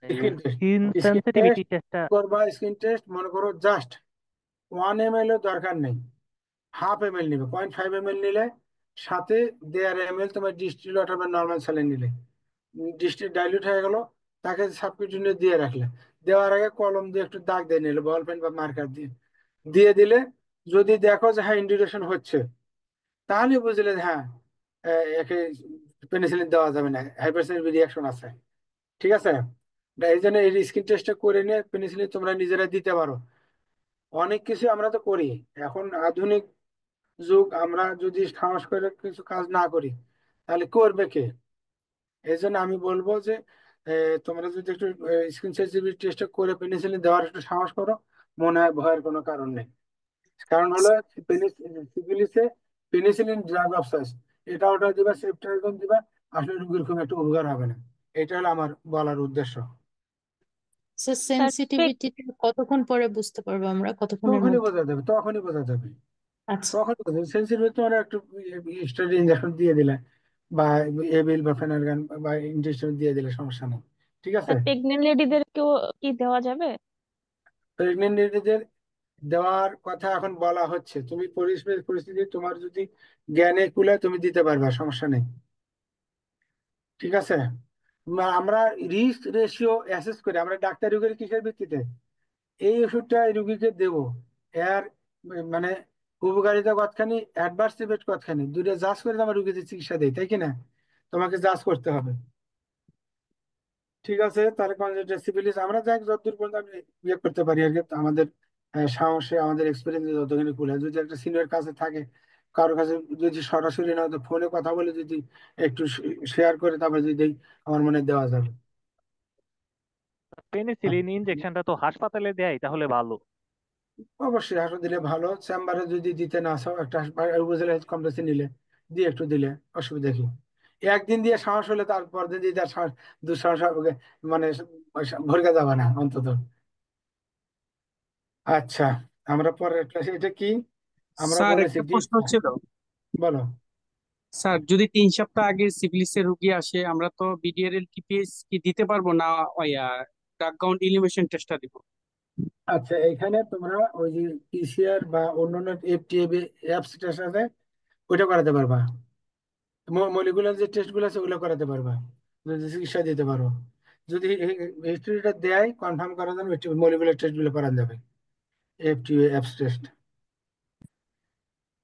B: Skin test.
G: Skin
B: skin test
G: sensitivity টেস্টটা
B: করবা, স্কিন টেস্ট মনে করো জাস্ট 1 ml ও দরকার নেই, 1/2 ml নিবে, 0.5 ml নিলে সাথে 1.5 ml তোমার ডিস্টিল ওয়াটার বা নর্মাল স্যালাইন নিলে, ডিস্টিল ডাইলিউট হয়ে গেল, তাকে সাবকিউটেনিয়াস দিয়ে রাখলে, দেওয়ার আগে কলম দিয়ে একটু দাগ দিয়ে নিলে, বল পেন বা মার্কার দিয়ে দিয়ে দিলে, যদি দেখো যে হ্যাঁ ইনডিউরেশন হচ্ছে, তাহলে বুঝলে যে হ্যাঁ একে পেনিসিলিন দেওয়া যাবে না, হাইপারসেন্সিটিভ রিয়াকশন আছে। ঠিক আছে, এই জন্য এই স্কিন টেস্টটা করে নিয়ে পেনিসিলিন তোমরা নিজেরা দিতে পারো। অনেক কিছু আমরা তো করি, এখন আধুনিক যুগ, আমরা যদি সাহস করে কিছু কাজ না করি তাহলে করবে কে? এই জন্য আমি বলবো যে তোমরা যদি একটু স্কিন সেনসিটিভিটি টেস্ট করে পেনিসিলিন দেওয়ার একটু সাহস করো, মনে হয় ভয়ের কোনো কারণ নেই। কারণ হলো সিফিলিসে পেনিসিলিন ড্রাগ অফ চয়েস, এটা ওটা দিবা, সেফট্রাইজন দিবা, আসলে রোগীর খুব একটা উপকার হবে না। এটা হলো আমার বলার উদ্দেশ্য।
F: স্যার
E: স্যার
F: সেন্সিটিভিটিটা কতক্ষণ পরে বুঝতে পারবো আমরা, কতক্ষণের
B: তখনই
F: মধ্যে?
B: বোঝা যাবে, তখনই বোঝা যাবে,
F: আচ্ছা।
B: তখনই বোঝা যাবে। সেন্সিটিভ তোমরা একটু স্টেরয়েড ইনজেকশন দিয়ে দিলে, বা এবিল বা ফেনালগান বা ইনজেকশন দিয়ে দিলে সমস্যা নেই। ঠিক আছে।
E: স্যার প্রেগনেন্ট লেডিদেরকেও কি দেওয়া যাবে?
B: প্রেগনেন্ট লেডিদের দেওয়ার কথা এখন বলা হচ্ছে, তুমি পরিস্থিতি তোমার যদি জ্ঞানে কুলায় তুমি দিতে পারবে, সমস্যা নেই। ঠিক আছে। আমরা রিস্ক রেশিও অ্যাসেস করি, আমরা ডাক্তারি করি কিসের ভিত্তিতে? এই ওষুধটা এই রুগীকে দেবো, এর মানে উপকারিতা কতখানি, অ্যাডভার্স ইফেক্ট কতখানি, দুটো জাজ করে তো আমরা রুগীদের চিকিৎসা দিই, তাই কি না? তোমাকে জাজ করতে হবে। ঠিক আছে, তাহলে সিভিলিস আমরা যাই যতদূর পর্যন্ত আমি ইয়ে করতে পারি আর কি, আমাদের সাহসে, আমাদের এক্সপিরিয়েন্স যতখানি কুলে, যদি একটা সিনিয়র কাছে থাকে, কারোর কাছে যদি সরাসরি না হয়তো ফোনে কথা বলে যদি একটু শেয়ার করে তারপরে যদি দেই, আমার মনে হয় দেওয়া যাবে।
G: পেনিসিলিন ইনজেকশনটা তো হাসপাতালে দেয়, তাহলে ভালো।
B: অবশ্যই হাসপাতালে দিলে ভালো, চেম্বারে যদি দিতে না চাও একটা উপজেলা হেলথ কমপ্লেক্সে নিলে দিয়ে একটু দিলে অসুবিধা কি? একদিন দিয়ে সাহস হলে তারপর দিন দিয়ে তার দুঃসাহস হবে, মানে ভরকে যাবে না অন্তত। আচ্ছা, আমরা পরের ক্লাসে এটা কি আমরা
J: স্যার
B: বলেছি
J: একটা
B: ডিপ।
J: প্রশ্ন ছিল।
B: বলো।
J: স্যার যদি 3 সপ্তাহ আগে সিফিলিসের রোগী আসে, আমরা তো বিডিআরএল টিপিএস কি দিতে পারবো না? ড্রাগ কাউন্ট এলিমিনেশন টেস্টটা দিব?
B: আচ্ছা, এখানে তোমরা ওই যে পিসিআর বা অন্যান্য এফটিএ অ্যাপস আছে, ওইটা করাতে পারবা। মলিকুলার যে টেস্টগুলো আছে ওগুলো করাতে পারবা, যদি চিকিৎসা দিতে পারো। যদি হিস্ট্রিটা দেয় কনফার্ম করার জন্য মলিকুলার টেস্টগুলো করানো যাবে, এফটিএ অ্যাপস টেস্ট।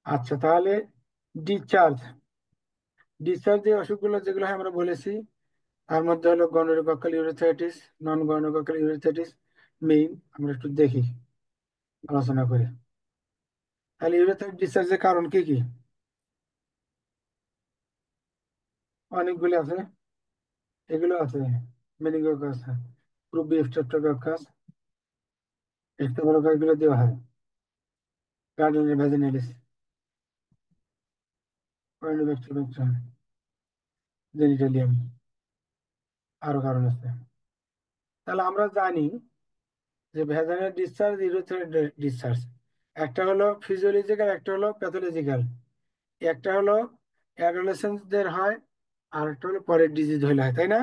B: আচ্ছা, তাহলে ডিসচার্জ ডিসচার্জ যে অসুখগুলো যেগুলো আমরা বলেছি, তার মধ্যে হলো গনোকক্কাল ইউরিথাইটিস, নন গনোকক্কাল ইউরিথাইটিস মেইন। আমরা একটু দেখি, আলোচনা করি। তাহলে ইউরিথাইটিস ডিসচার্জের কারণ কি কি? অনেকগুলি আছে, এগুলো আছে মেনিঙ্গোককাস, প্রুবি স্ট্রেপ্টোকক্কাস, স্টেফিলোকক্কাস, এগুলো দেওয়া হয়। গার্ডেনিয়া ভ্যাজিনালিস, কর্নিব্যাক্টেরিয়াম, জেনিটালিয়াম, আরো কারণ আছে। তাহলে আমরা জানি যে ভ্যাজাইনাল ডিসচার্জ, ইউরিথ্রাল ডিসচার্জ, একটা হলো ফিজিওলজিক্যাল, একটা হলো প্যাথোলজিক্যাল। একটা হলো অ্যাডোলেসেন্সদের হয়, আর একটা হলো পরের ডিজিজ হলে হয়, তাই না?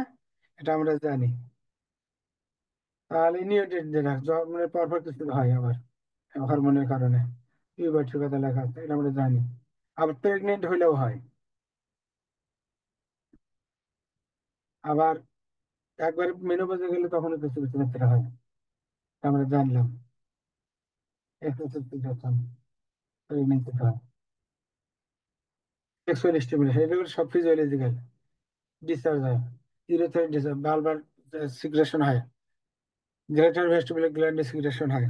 B: এটা আমরা জানি। তাহলে নিওনেটদের জন্মের পরপর কিছু হয় আবার হরমোনের কারণে, পিউবার্টির কথা লেখা আছে, এটা আমরা জানি। আবার প্রেগনেন্ট হলেও হয়। আবার একবার মেনোপজে গেলে তখন কিছু কিছু ক্ষেত্রে হয়, এটা আমরা জানলাম। এক্সেসিভ প্রেগনেন্সি হয়, সেক্সুয়াল স্টিমুলেশন, এগুলো সব ফিজিওলজিক্যাল ডিসচার্জ হয়। ইউরোথ্রাইড ডিসচার্জ, বারবার সিক্রেশন হয়, গ্রেটার ভেস্টিবুলার গ্ল্যান্ডে সিক্রেশন হয়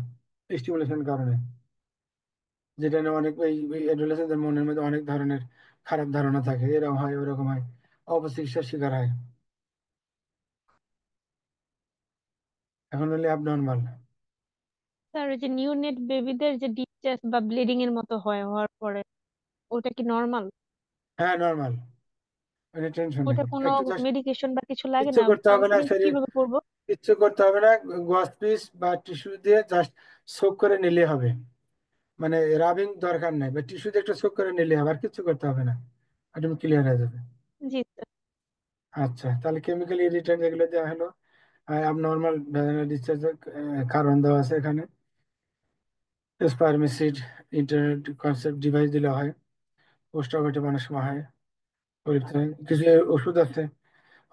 B: স্টিমুলেশন কারণে, যেটা নিয়ে অনেক এই অ্যাডোলেসেন্সের মনের মধ্যে অনেক ধরনের খারাপ ধারণা থাকে, এরকম হয় ওরকম হয়, অপচিকিৎসার শিকার হয়। এখন হলে অ্যাবনর্মাল।
E: স্যার ওই যে নিউনেট বেবিদের যে ডিসচার্জ বা ব্লিডিং এর মতো হওয়ার পরে, ওটা কি নর্মাল?
B: হ্যাঁ, নর্মাল, মানে টেনশন নেই,
E: ওটা কোনো
B: একটু জাস্ট
E: মেডিকেশন বা কিছু লাগে
B: কিচ্ছু
E: না?
B: করতে হবে না,
E: কাউন্সিলিং
B: শরীর
E: কিভাবে করবো?
B: কিচ্ছু করতে হবে না, গজ পিস বা টিস্যু দিয়ে জাস্ট সোক করে নিলে হবে। মানে রাবিং দরকার নাই, বা টিস্যু দিয়ে একটু সোক করে নিলে হবে, আর কিচ্ছু করতে হবে না, একদম ক্লিয়ার হয়ে যাবে।
E: জি স্যার।
B: আচ্ছা, তাহলে কেমিক্যাল ইরিটেন্ট যেগুলো দেওয়া হলো, অ্যাবনর্মাল ভ্যাজাইনাল ডিসচার্জের কারণ দেওয়া আছে এখানে। স্পারমিসিড, ইন্টারনেট কনসেপ্ট ডিভাইস দিলে হয়, পোস্ট অপারেটিভ অনেক সময় হয়, পরীক্ষা হয়। কিছু ওষুধ আছে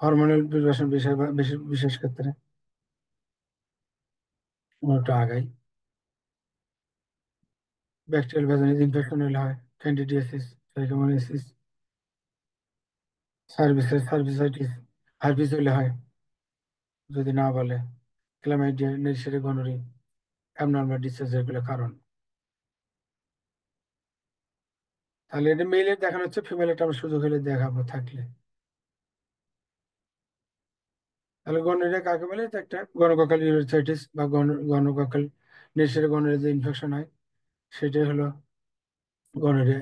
B: হরমোনাল প্রিপারেশন বিষয় বা বিশেষ ক্ষেত্রে, ওটা আগাই। ব্যাকটেরিয়াল ভ্যাজাইনাল ইনফেকশন হলে হয়, ক্যান্ডিডিয়াসিস, ট্রাইকোমোনাসিস, সার্ভিসাইটিস, হার্পিস হলে হয় যদি না বলে, ক্লামাইডিয়া, নেরিশিয়া, গনোরি, অ্যাবনর্মাল ডিসচার্জ, এগুলো কারণ। তাহলে এটা মেইলের দেখানো হচ্ছে, ফিমেলেরটা আমরা সুযোগ হলে দেখাবো থাকলে। তাহলে গনোরিয়া কাকে বলে? এটা একটা গনোকক্কাল ইউরিথাইটিস বা গনোকক্কাল নেরিশিয়া গনোরিয়া যে ইনফেকশন হয়, সেটাই হলো গনোরিয়া।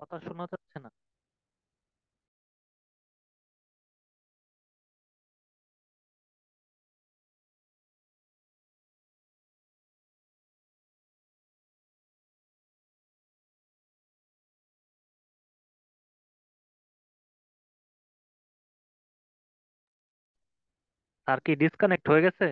G: কথা শোনা যাচ্ছে না। আর কি ডিসকানেক্ট হয়ে গেছে?